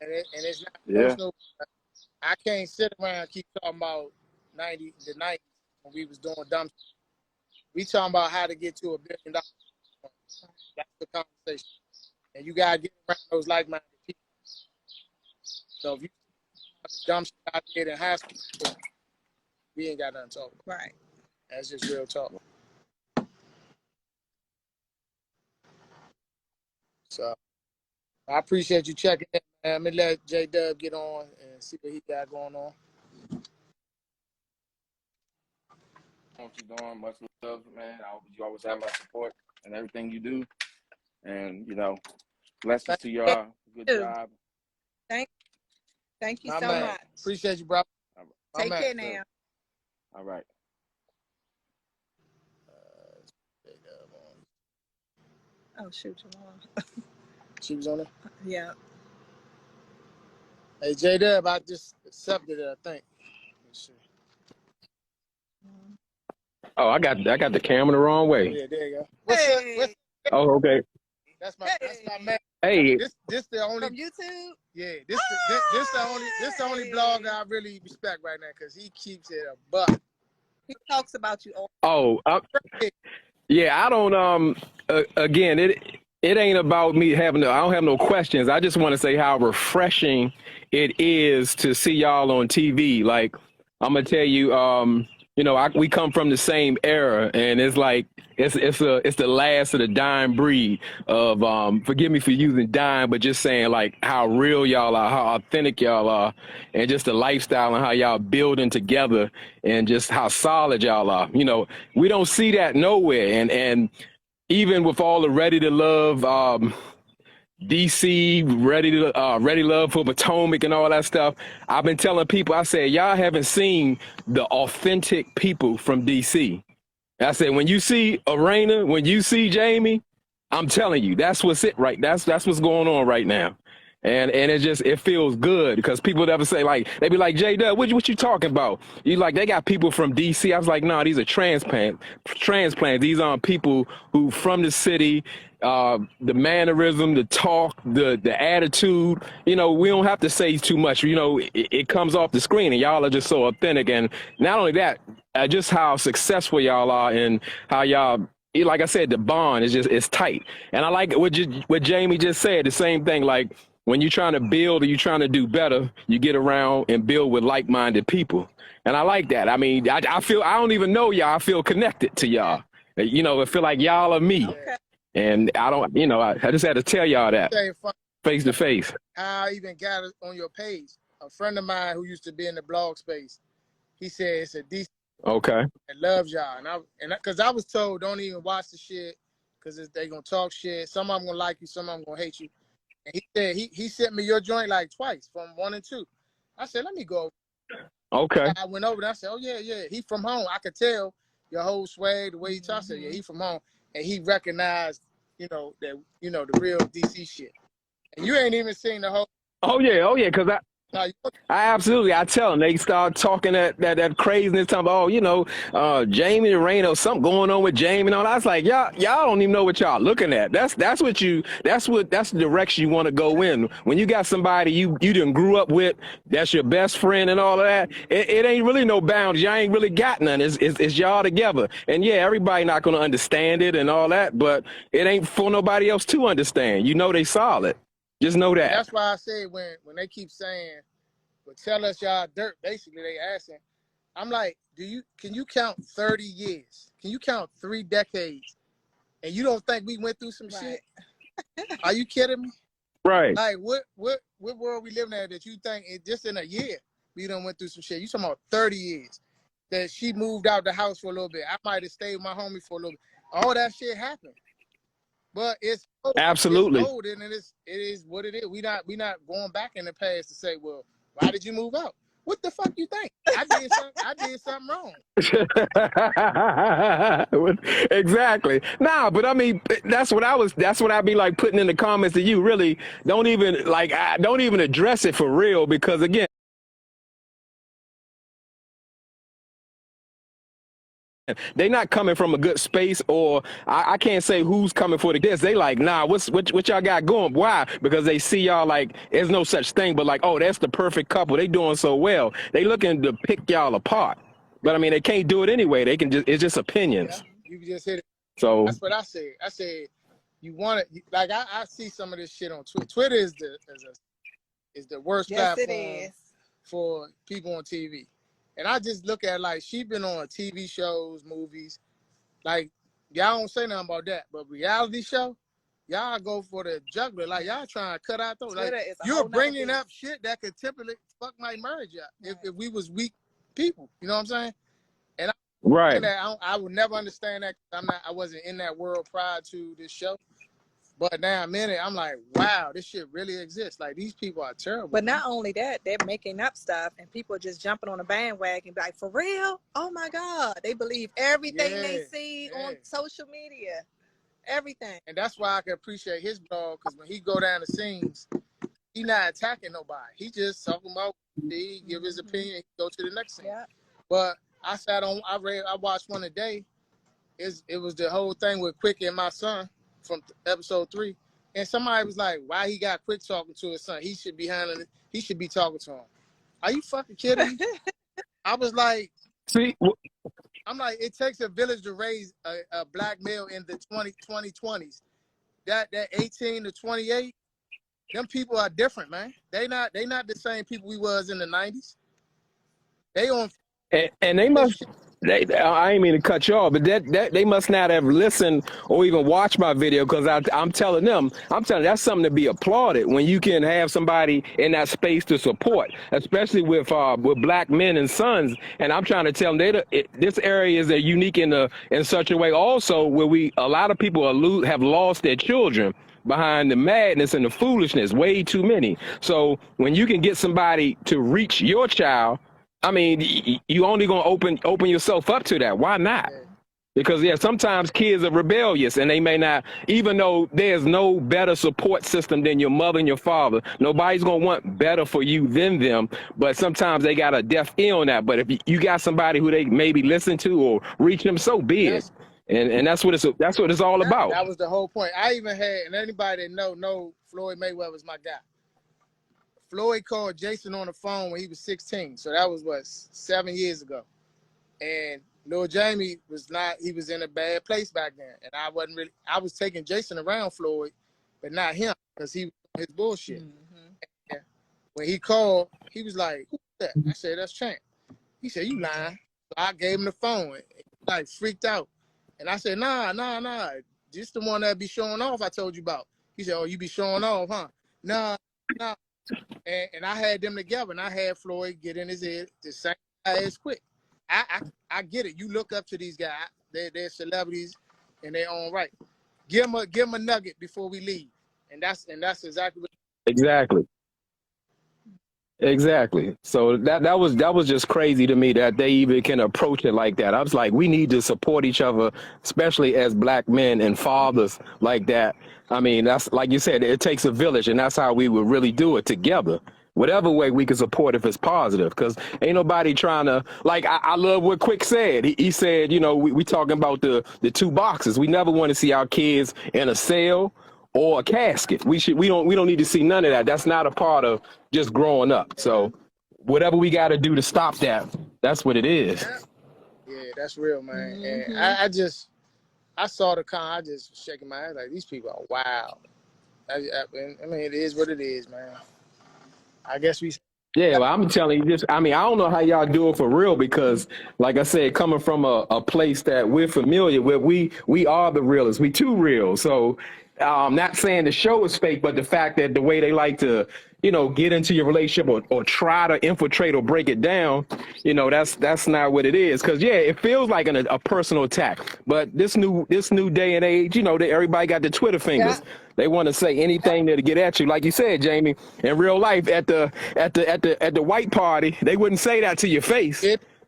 And it's not personal. I can't sit around and keep talking about the 90s when we was doing dumb shit. We talking about how to get to $1 billion. That's the conversation. And you gotta get around those like-minded people. So if you dumb shit out there in high school, we ain't got nothing to talk about. Right. That's just real talk. So I appreciate you checking in, man. I'm gonna let J-Dub get on and see what he got going on. What you doing? Much love, man. I hope you always have my support and everything you do. And, you know, blessings to y'all. Good job. Thank you so much. Appreciate you, bro. Take care now. All right. Oh, shoot, Jamal. She was on it? Yeah. Hey, J-Dub, I just accepted it, I think. Let's see. Oh, I got the camera the wrong way. Yeah, there you go. What's Oh, okay. That's my man. Hey, this the only from YouTube. Yeah, this the only blogger I really respect right now because he keeps it a buck. He talks about you all. oh, yeah. I don't. Again, it ain't about me having. I don't have no questions. I just want to say how refreshing it is to see y'all on TV. Like, I'm gonna tell you. You know, we come from the same era, and it's like it's the last of the dying breed of forgive me for using dying, but just saying like how real y'all are, how authentic y'all are, and just the lifestyle and how y'all building together, and just how solid y'all are. You know, we don't see that nowhere, and even with all the Ready to Love. DC, Ready Love for Potomac and all that stuff. I've been telling people, I said, y'all haven't seen the authentic people from DC. I said, when you see Erana, when you see Jamie, I'm telling you, that's what's it right. That's what's going on right now. And it feels good because people never say like, they be like, J-Dub, what you talking about? You like, they got people from DC. I was like, no, these are transplants. These aren't people who from the city, the mannerism, the talk, the attitude, you know, we don't have to say too much, you know, it comes off the screen and y'all are just so authentic. And not only that, just how successful y'all are and how y'all, like I said, the bond is it's tight. And I like what Jamie just said, the same thing, like, when you're trying to build or you're trying to do better, you get around and build with like-minded people. And I like that. I mean, I feel, I don't even know y'all. I feel connected to y'all. You know, I feel like y'all are me. Okay. And I don't, you know, I just had to tell y'all that face to face. I even got it on your page. A friend of mine who used to be in the blog space, he said it's a decent. Okay. That loves y'all. And because I was told don't even watch the shit because they going to talk shit. Some of them going to like you, some of them going to hate you. And he said he sent me your joint like twice from 1 and 2. I said, let me go. Okay. I went over there. I said, oh, yeah. He from home. I could tell your whole swag, the way he talks. I said, yeah, he from home. And he recognized, you know, that, you know, the real DC shit. And you ain't even seen the whole. Oh, yeah. Because Now, I tell them, they start talking that craziness, talking about, Jamie and Rain or something going on with Jamie and all that. I was like, y'all don't even know what y'all looking at. That's the direction you want to go in. When you got somebody you done grew up with, that's your best friend and all of that, it ain't really no boundaries. Y'all ain't really got none. It's y'all together. And yeah, everybody not gonna understand it and all that, but it ain't for nobody else to understand. They solid. Just know that. That's why I say when they keep saying, "Well, tell us y'all dirt," basically they asking. I'm like, can you count 30 years? Can you count 3 decades? And you don't think we went through some shit? Are you kidding me? Right. Like what world we living in that you think just in a year we done went through some shit? You talking about 30 years that she moved out the house for a little bit. I might have stayed with my homie for a little bit. All that shit happened. But it's old. Absolutely. It's old, and it is what it is. We not going back in the past to say, well, why did you move out? What the fuck you think? I did something wrong. Exactly. Nah, but I mean, that's what I'd be like putting in the comments to you. Really, don't even address it for real, because again, they not coming from a good space, or I can't say who's coming for the guests. They like, nah, what y'all got going? Why? Because they see y'all like there's no such thing, but like, oh, that's the perfect couple. They doing so well. They looking to pick y'all apart. But I mean, they can't do it anyway. It's just opinions. Yeah, you just hit it. So that's what I said. I said you want it. Like I see some of this shit on Twitter. Twitter is the worst platform for people on TV. And I just look at like she been on TV shows, movies. Like y'all don't say nothing about that, but reality show, y'all go for the juggler. Like y'all trying to cut out those. Like you're bringing up shit that could typically fuck my marriage up if we was weak people. You know what I'm saying? And I would never understand that. I wasn't in that world prior to this show. But now I'm in it, I'm like, wow, this shit really exists. Like, these people are terrible. But not only that, they're making up stuff, and people are just jumping on the bandwagon, like, for real? Oh, my God. They believe everything they see on social media. Everything. And that's why I can appreciate his blog, because when he go down the scenes, he not attacking nobody. He just talking about, he give his opinion, he go to the next scene. Yeah. But I watched one a day. It was the whole thing with Quickie and my son from episode 3, and somebody was like, why he got Quick talking to his son? He should be handling it. He should be talking to him. Are you fucking kidding me? I was like, I'm like, it takes a village to raise a black male in the 2020s. That 18 to 28, them people are different, man. They not the same people we was in the 90s. They on and they must. I ain't mean to cut you off, but that they must not have listened or even watched my video, because I'm telling that's something to be applauded when you can have somebody in that space to support, especially with black men and sons. And I'm trying to tell them this area is unique in such a way also where a lot of people have lost their children behind the madness and the foolishness, way too many. So when you can get somebody to reach your child, I mean, you only gonna open yourself up to that. Why not? Because sometimes kids are rebellious, and they may not, even though there's no better support system than your mother and your father. Nobody's gonna want better for you than them, but sometimes they got a deaf ear on that. But if you got somebody who they maybe listen to or reach them, so be it. And that's what it's all about. That was the whole point. I even had, and anybody that know Floyd Mayweather's my guy. Floyd called Jason on the phone when he was 16. So that was 7 years ago. And Lil Jamie he was in a bad place back then. And I was taking Jason around Floyd, but not him, because he was his bullshit. Mm-hmm. And when he called, he was like, who's that? I said, that's Champ. He said, you lying. So I gave him the phone, and he like freaked out. And I said, nah. Just the one that be showing off I told you about. He said, oh, you be showing off, huh? Nah. And I had them together, and I had Floyd get in his ear the same as Quick. I get it. You look up to these guys. They're celebrities in their own right. Give them a nugget before we leave. And that's exactly what. Exactly. So that was just crazy to me that they even can approach it like that. I was like, we need to support each other, especially as black men and fathers like that. I mean, that's like you said, it takes a village, and that's how we would really do it together. whatever way we can support if it's positive, because ain't nobody trying to, like, I love what Quick said. He said, you know, we talking about the two boxes. We never want to see our kids in a cell or a casket. We don't need to see none of that. That's not a part of just growing up. So whatever we got to do to stop that, that's what it is. Yeah, that's real, man. And I saw the con. I just was shaking my head like, these people are wild. I mean, it is what it is, man. I guess we. Yeah, well, I'm telling you this. I mean, I don't know how y'all do it for real, because, like I said, coming from a place that we're familiar with, we are the realists. We too real. So, not saying the show is fake, but the fact that the way they like to, you know, get into your relationship or try to infiltrate or break it down, you know, that's not what it is. Because yeah, it feels like a personal attack. But this new day and age, you know, everybody got the Twitter fingers. Yeah. They want to say anything to get at you, like you said, Jamie. In real life, at the white party, they wouldn't say that to your face,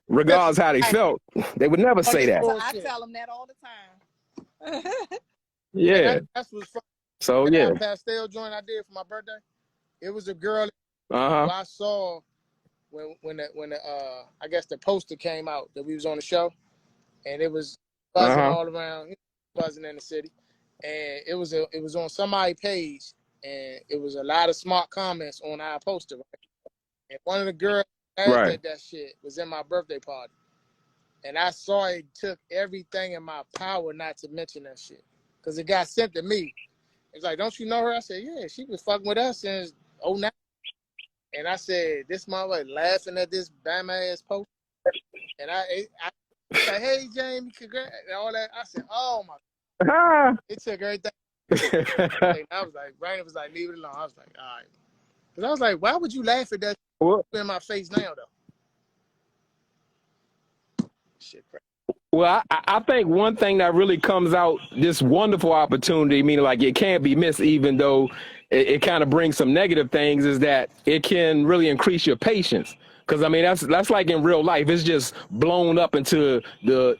regardless how they felt. They would never say that. I tell them that all the time. Yeah, that's what's fun. So yeah, that pastel joint I did for my birthday. It was a girl who I saw when I guess the poster came out that we was on the show, and it was buzzing all around, buzzing in the city, and it was on somebody's page, and it was a lot of smart comments on our poster. Right? And one of the girls that shit was in my birthday party, and I saw it took everything in my power not to mention that shit, because it got sent to me. It's like, don't you know her? I said, yeah, she was fucking with us since 2009. And I said, this motherfucker laughing at this Bama ass post. And I said, hey, Jamie, congrats, and all that. I said, oh my God. It took everything. And I was like, Brandon was like, leave it alone. I was like, all right. Because I was like, why would you laugh at that in my face now, though? Shit, crazy. Well, I think one thing that really comes out, this wonderful opportunity, meaning like it can't be missed, even though it kind of brings some negative things, is that it can really increase your patience. Because I mean, that's like in real life, it's just blown up into the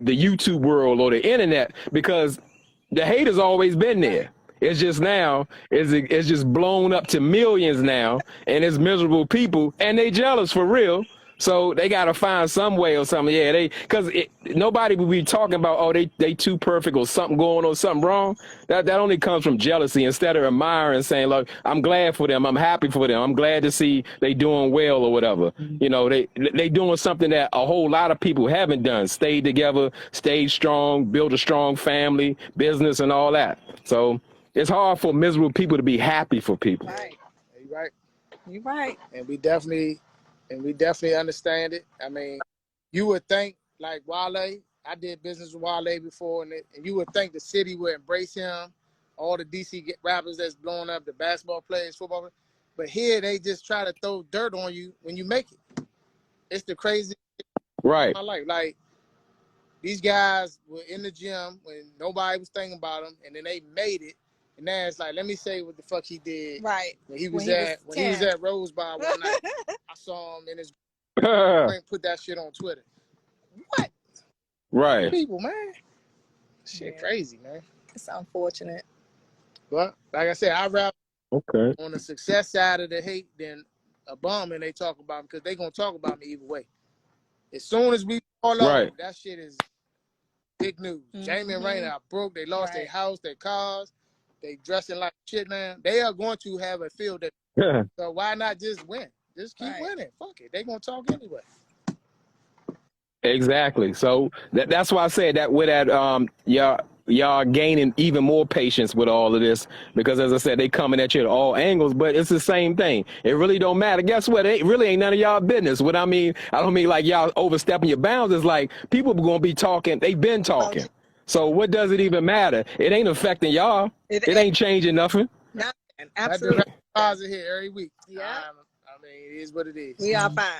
YouTube world or the internet, because the hate has always been there. It's just now, it's just blown up to millions now, and it's miserable people, and they jealous for real. So they got to find some way or something. Yeah, because nobody will be talking about, oh, they too perfect or something going on, something wrong. That only comes from jealousy, instead of admiring and saying, look, I'm glad for them. I'm happy for them. I'm glad to see they doing well or whatever. You know, they doing something that a whole lot of people haven't done. Stayed together, stayed strong, built a strong family, business and all that. So it's hard for miserable people to be happy for people. Right. You're right. You're right. And we definitely understand it. I mean, you would think, like Wale, I did business with Wale before, and you would think the city would embrace him, all the DC rappers that's blowing up, the basketball players, football players. But here, they just try to throw dirt on you when you make it. It's the crazy right. In my life. Like, these guys were in the gym when nobody was thinking about them, and then they made it. And now it's like, let me say what the fuck he did. Right. When he was at Rose Bar one night, I saw him in his put that shit on Twitter. What? Right. People, man. Shit crazy, man. It's unfortunate. But like I said, I'd rather on the success side of the hate than a bum, and they talk about me, because they gonna talk about me either way. As soon as we fall up, that shit is big news. Jamie and Raina are broke. They lost their house, their cars. They dressing like shit now. They are going to have a field day. So why not just win? Just keep winning. Fuck it. They gonna talk anyway. Exactly. So that's why I said that with that y'all gaining even more patience with all of this, because as I said, they coming at you at all angles, but it's the same thing. It really don't matter. Guess what? It really ain't none of y'all business. What I mean, I don't mean like y'all overstepping your bounds. It's like people are gonna be talking. They've been talking. So what does it even matter? It ain't affecting y'all. It ain't changing nothing. Nothing. Absolutely. I do here every week. Yeah. I mean, it is what it is. We are fine.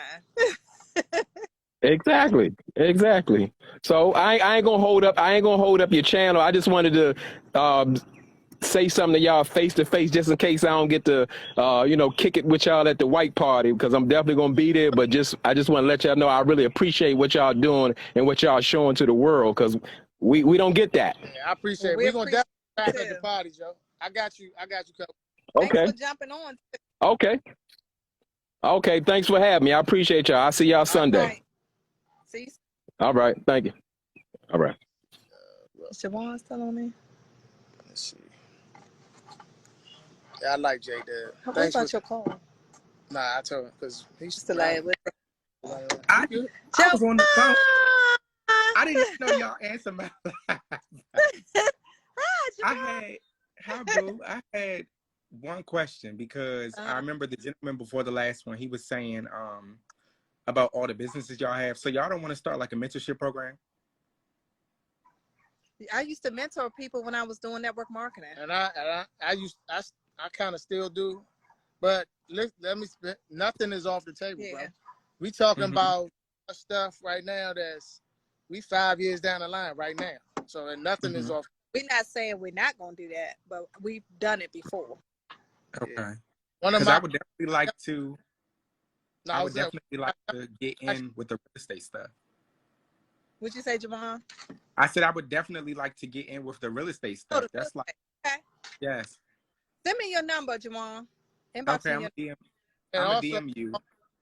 Exactly. So I ain't gonna hold up your channel. I just wanted to say something to y'all face to face, just in case I don't get to kick it with y'all at the white party, because I'm definitely gonna be there. But I just want to let y'all know I really appreciate what y'all doing and what y'all showing to the world, because we don't get that. Yeah, I appreciate it. We're gonna definitely back at the party, Joe. I got you covered. Okay. Thanks for jumping on. Okay. Okay, thanks for having me. I appreciate y'all. I'll see y'all Sunday. All right. See you. All right, thank you. All right. Is Javon still on me? Let's see. Yeah, I like J Dub. What about your call? Nah, I told him because he's Still like I was on the phone. I didn't even know y'all answered my line. I had one question because I remember the gentleman before the last one, he was saying about all the businesses y'all have. So y'all don't want to start like a mentorship program? I used to mentor people when I was doing network marketing. And I kind of still do, but let me nothing is off the table, bro. We talking about stuff right now that's we 5 years down the line right now. So and nothing is off. We're not saying we're not gonna do that, but we've done it before. Okay. Yeah. Because I would definitely like to. I would definitely like to get in with the real estate stuff. What'd you say, Javon? I said I would definitely like to get in with the real estate stuff. That's like, okay. Yes. Send me your number, Javon. Okay, I'm gonna DM you.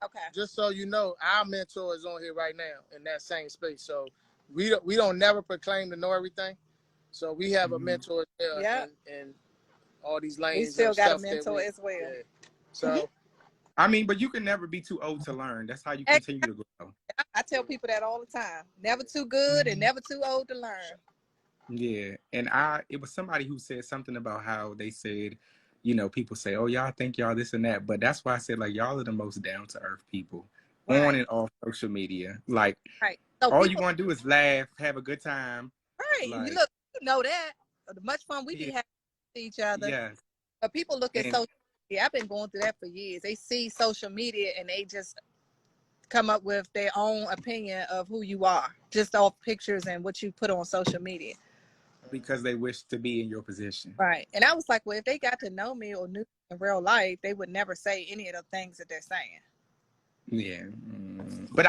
Okay. Just so you know, our mentor is on here right now in that same space. So we don't never proclaim to know everything. So we have a mentor there in all these lanes. We still got a mentor as well. Yeah. So I mean, but you can never be too old to learn. That's how you continue to grow. I tell people that all the time. Never too good and never too old to learn. Yeah. And it was somebody who said something about how they said, you know, people say, oh, y'all think y'all this and that. But that's why I said, like, y'all are the most down to earth people on and off social media. Like, so all you want to do is laugh, have a good time. Right. Like, you know that. The much fun we be having with each other. Yes. But people look at social media. I've been going through that for years. They see social media and they just come up with their own opinion of who you are, just off pictures and what you put on social media. Because they wish to be in your position. Right. And I was like, well, if they got to know me or knew me in real life, they would never say any of the things that they're saying. Yeah. But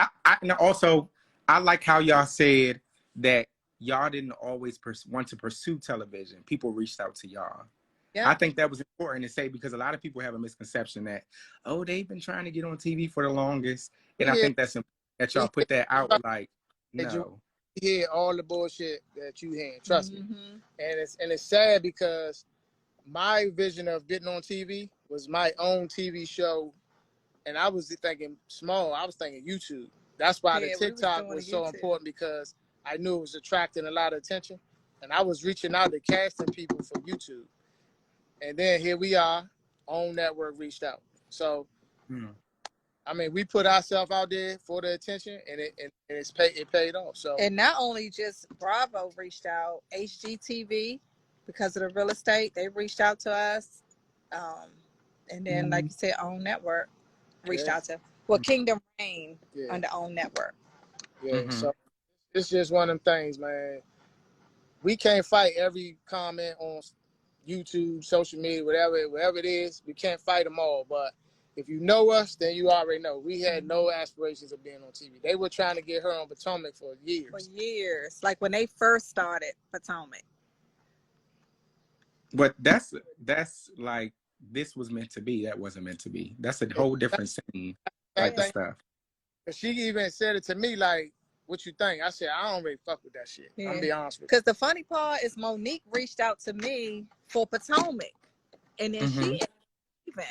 I like how y'all said that y'all didn't always want to pursue television. People reached out to y'all. Yeah. I think that was important to say because a lot of people have a misconception that, oh, they've been trying to get on TV for the longest. And I think that's important that y'all put that out like, no. Hear all the bullshit that you hear. Trust me. And it's sad because my vision of getting on TV was my own TV show. And I was thinking small. I was thinking YouTube. That's why the TikTok was so important because I knew it was attracting a lot of attention. And I was reaching out to casting people for YouTube. And then here we are, OWN Network reached out. So, I mean, we put ourselves out there for the attention, and it paid off. So, and not only just Bravo reached out, HGTV, because of the real estate, they reached out to us, and then like you said, OWN Network reached out to. Well, Kingdom Reign on the OWN Network. Yeah, so it's just one of them things, man. We can't fight every comment on YouTube, social media, whatever it is. We can't fight them all, but if you know us, then you already know. We had no aspirations of being on TV. They were trying to get her on Potomac for years. For years. Like when they first started Potomac. But that's like, this was meant to be. That wasn't meant to be. That's a whole different scene type of stuff. She even said it to me like, what you think? I said, I don't really fuck with that shit. I'm gonna be honest with you. Because the funny part is Monique reached out to me for Potomac. And then she even.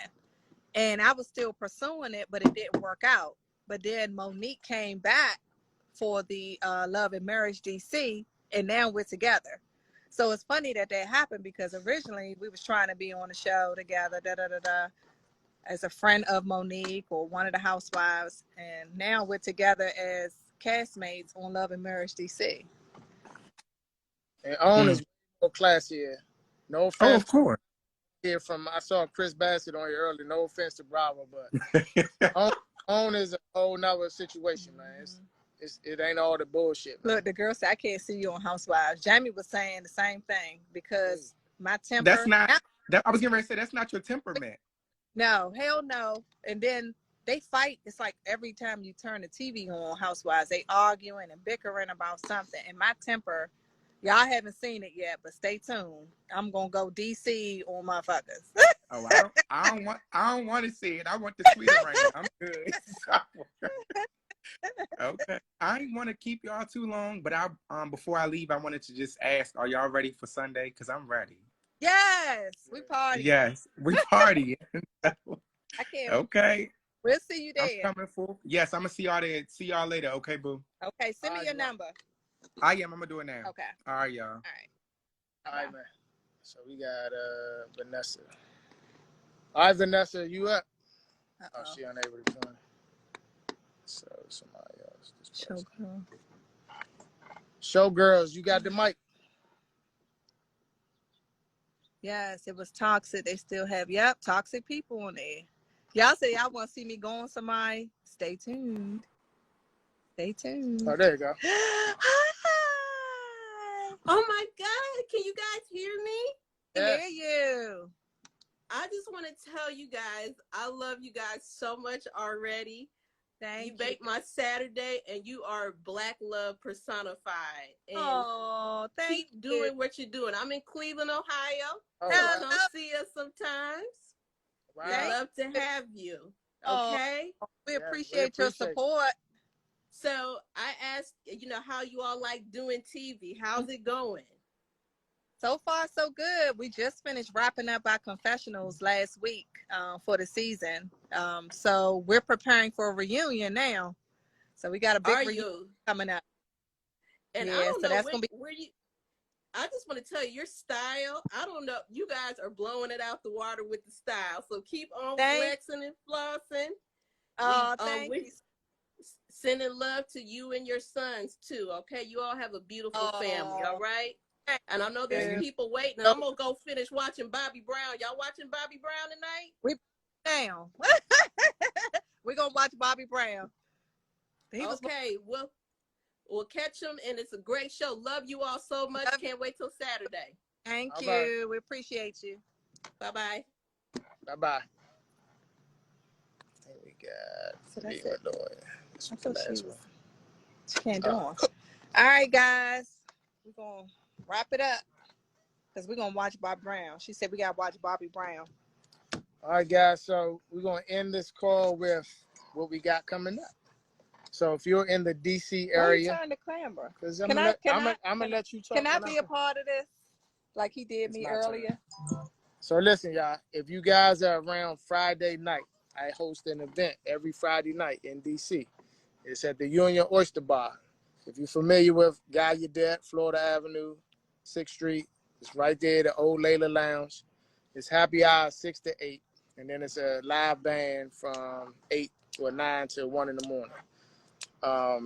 And I was still pursuing it, but it didn't work out. But then Monique came back for the Love and Marriage DC, and now we're together. So it's funny that happened because originally we was trying to be on the show together, as a friend of Monique or one of the housewives, and now we're together as castmates on Love and Marriage DC. And OWN is more classier. No offense. Oh, of course. Here I saw Chris Bassett on here earlier. No offense to Bravo, but OWN is a whole nother situation, man. It ain't all the bullshit, man. Look, the girl said, I can't see you on Housewives. Jamie was saying the same thing because my temper. That's not, I was getting ready to say, that's not your temperament. No, hell no. And then they fight. It's like every time you turn the TV on Housewives, they arguing and bickering about something. And my temper, y'all haven't seen it yet, but stay tuned. I'm going to go DC on motherfuckers. Oh, I don't want to see it. I want the sweet arena. I'm good. Okay. I didn't want to keep y'all too long, but before I leave, I wanted to just ask, are y'all ready for Sunday? Because I'm ready. Yes, we party. Yes, we party. I can't. Okay. We'll see you there. I'm coming for. Yes, I'm gonna see y'all there. See y'all later. Okay, boo. Okay, send me your number. I am. I'm gonna do it now. Okay. All right, y'all. All right, man. So we got Vanessa. All right, Vanessa, you up? Oh, she unable to join. So somebody else. Showgirl. Showgirls, you got the mic. Yes, it was toxic. They still have, toxic people on there. Y'all say y'all want to see me go on somebody. Stay tuned. Stay tuned. Oh, there you go. Hi. Oh my God. Can you guys hear me? Yes. I hear you. I just want to tell you guys, I love you guys so much already. Thank you. You make my Saturday, and you are Black love personified. And thank keep doing what you're doing. I'm in Cleveland, Ohio. Oh, so come see us sometimes. Wow. We'd love to have you. Okay? We appreciate your support. So I asked, how you all like doing TV. How's it going? So far, so good. We just finished wrapping up our confessionals last week for the season. So we're preparing for a reunion now. So we got a big reunion coming up. And I don't know that's gonna be where you. I just want to tell you your style. I don't know. You guys are blowing it out the water with the style. So keep on flexing and flossing. Thank you. Sending love to you and your sons too. Okay, you all have a beautiful family. All right. And I know there's people waiting. I'm gonna go finish watching Bobby Brown. Y'all watching Bobby Brown tonight? We down. We're gonna watch Bobby Brown. Okay, we'll catch him, and it's a great show. Love you all so much. Can't wait till Saturday. Thank you. We appreciate you. Bye-bye. Bye-bye. Here we got. So that's it. This was the last one. She can't do it. All right, guys. We're gonna wrap it up because we're gonna watch Bobby Brown. She said we gotta watch Bobby Brown. All right, guys. So we're gonna end this call with what we got coming up. So if you're in the DC area, turn the camera. Because I'm gonna let you talk. Can I be a part of this, like he did me earlier? So listen, y'all. If you guys are around Friday night, I host an event every Friday night in DC. It's at the Union Oyster Bar. If you're familiar with Guy Udet, Florida Avenue, 6th Street, it's right there, the old Layla Lounge. It's happy hour 6 to 8, and then it's a live band from 8 to 9 to 1 in the morning. I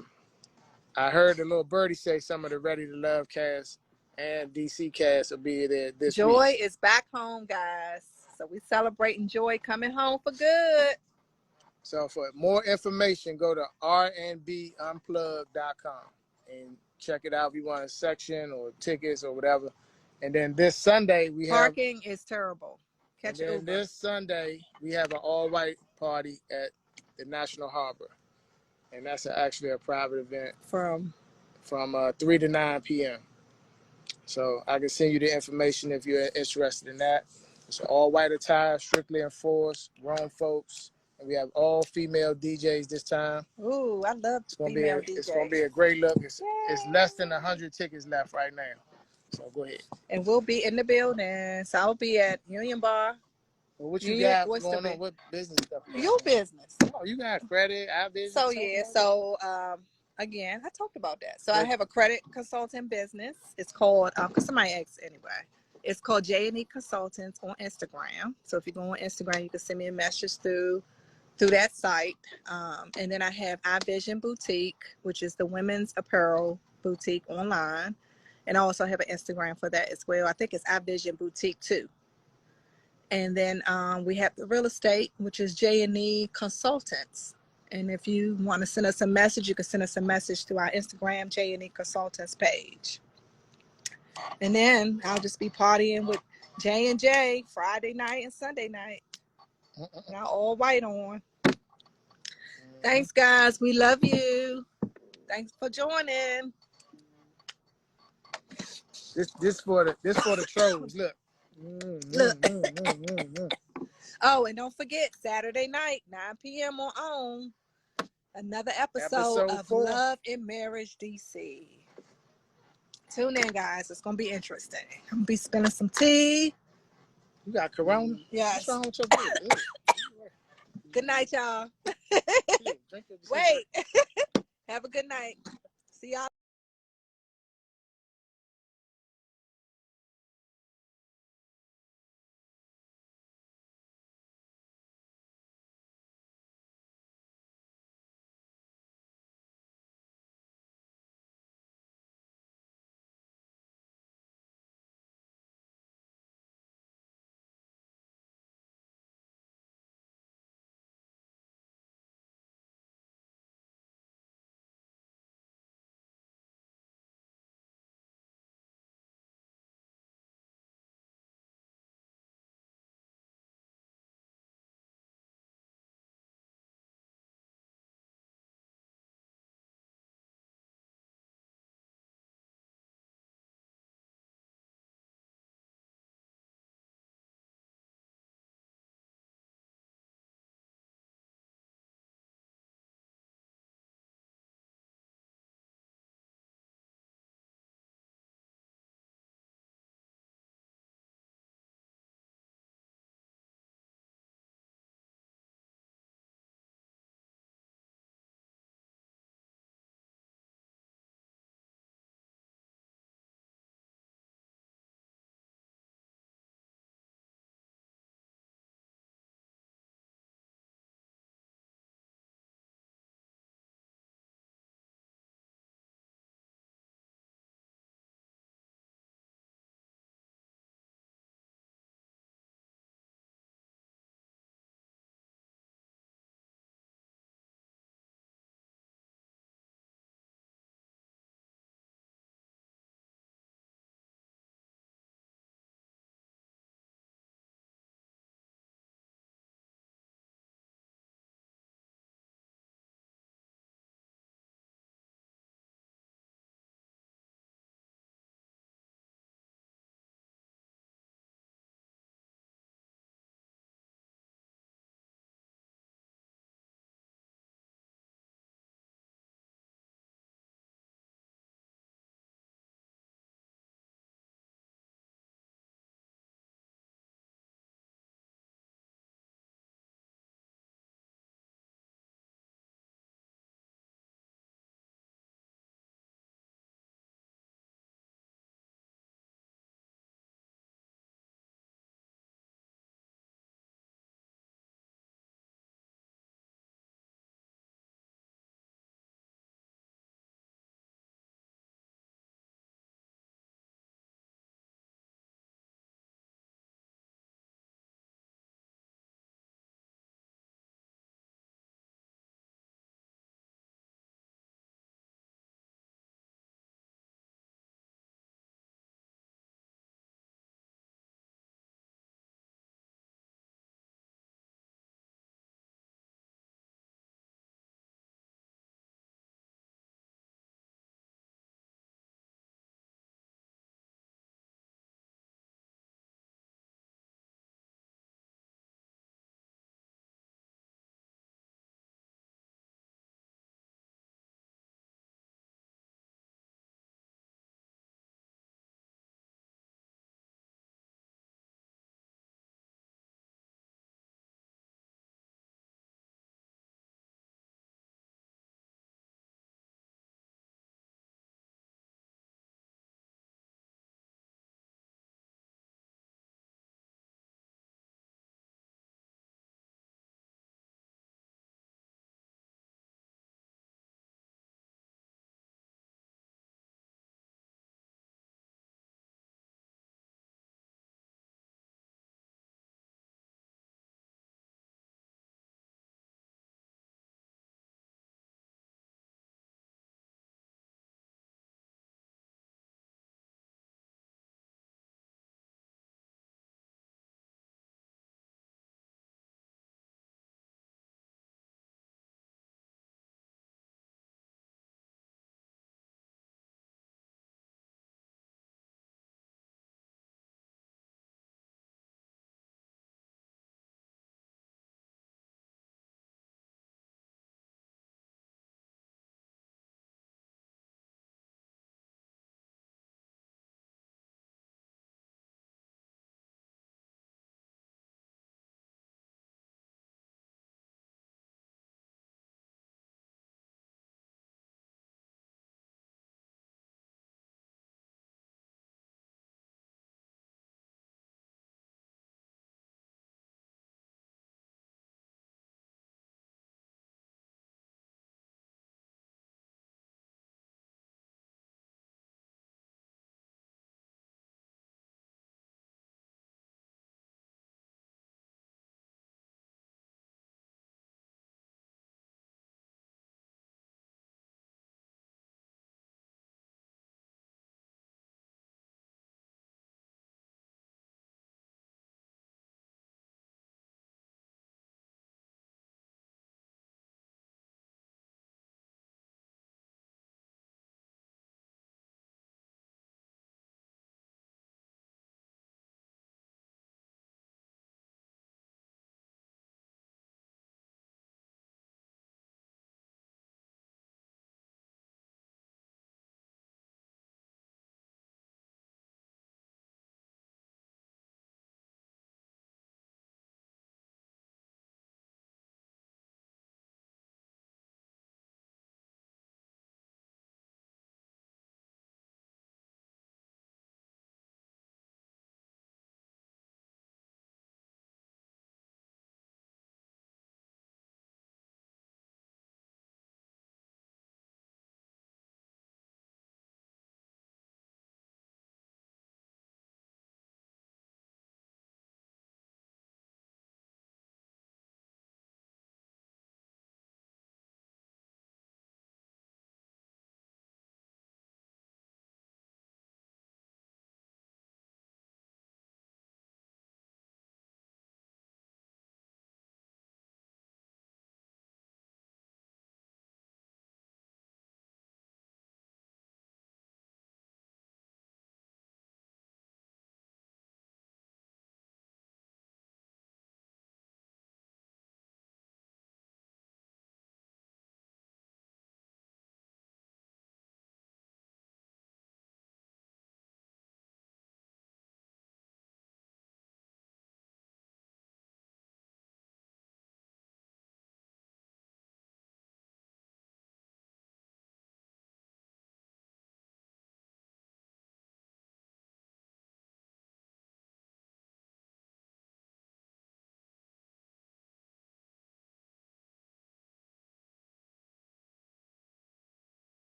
heard the little birdie say some of the Ready to Love cast and DC cast will be there this week. Joy is back home, guys. So we celebrating Joy coming home for good. So for more information, go to rnbunplugged.com and check it out if you want a section or tickets or whatever. And then this Sunday we have parking is terrible. Catch Uber. This Sunday we have an all-white party at the National Harbor, and that's actually a private event from 3 to 9 p.m. So I can send you the information if you're interested in that. It's an all-white attire, strictly enforced, grown folks. And we have all female DJs this time. Ooh, I love female DJs. It's going to be a great look. It's less than 100 tickets left right now. So go ahead. And we'll be in the building. So I'll be at Union Bar. Well, what you got going on? What business stuff? Your business. Oh, you got credit, our business. So yeah, again, I talked about that. So I have a credit consulting business. It's called, because somebody asked anyway. It's called J&E Consultants on Instagram. So if you go on Instagram, you can send me a message through that site. And then I have iVision Boutique, which is the women's apparel boutique online. And I also have an Instagram for that as well. I think it's iVision Boutique too. And then we have the real estate, which is J&E Consultants. And if you want to send us a message, you can send us a message through our Instagram, J&E Consultants page. And then I'll just be partying with J&J Friday night and Sunday night. And I'm all white on. Thanks, guys. We love you. Thanks for joining. This for the trolls. Look. Look. Oh, and don't forget, Saturday night, 9 p.m. on another episode of 4. Love and Marriage DC. Tune in, guys. It's going to be interesting. I'm going to be spilling some tea. You got Corona? Yes. What's wrong with your beer? Good night, y'all. Wait. Have a good night. See y'all.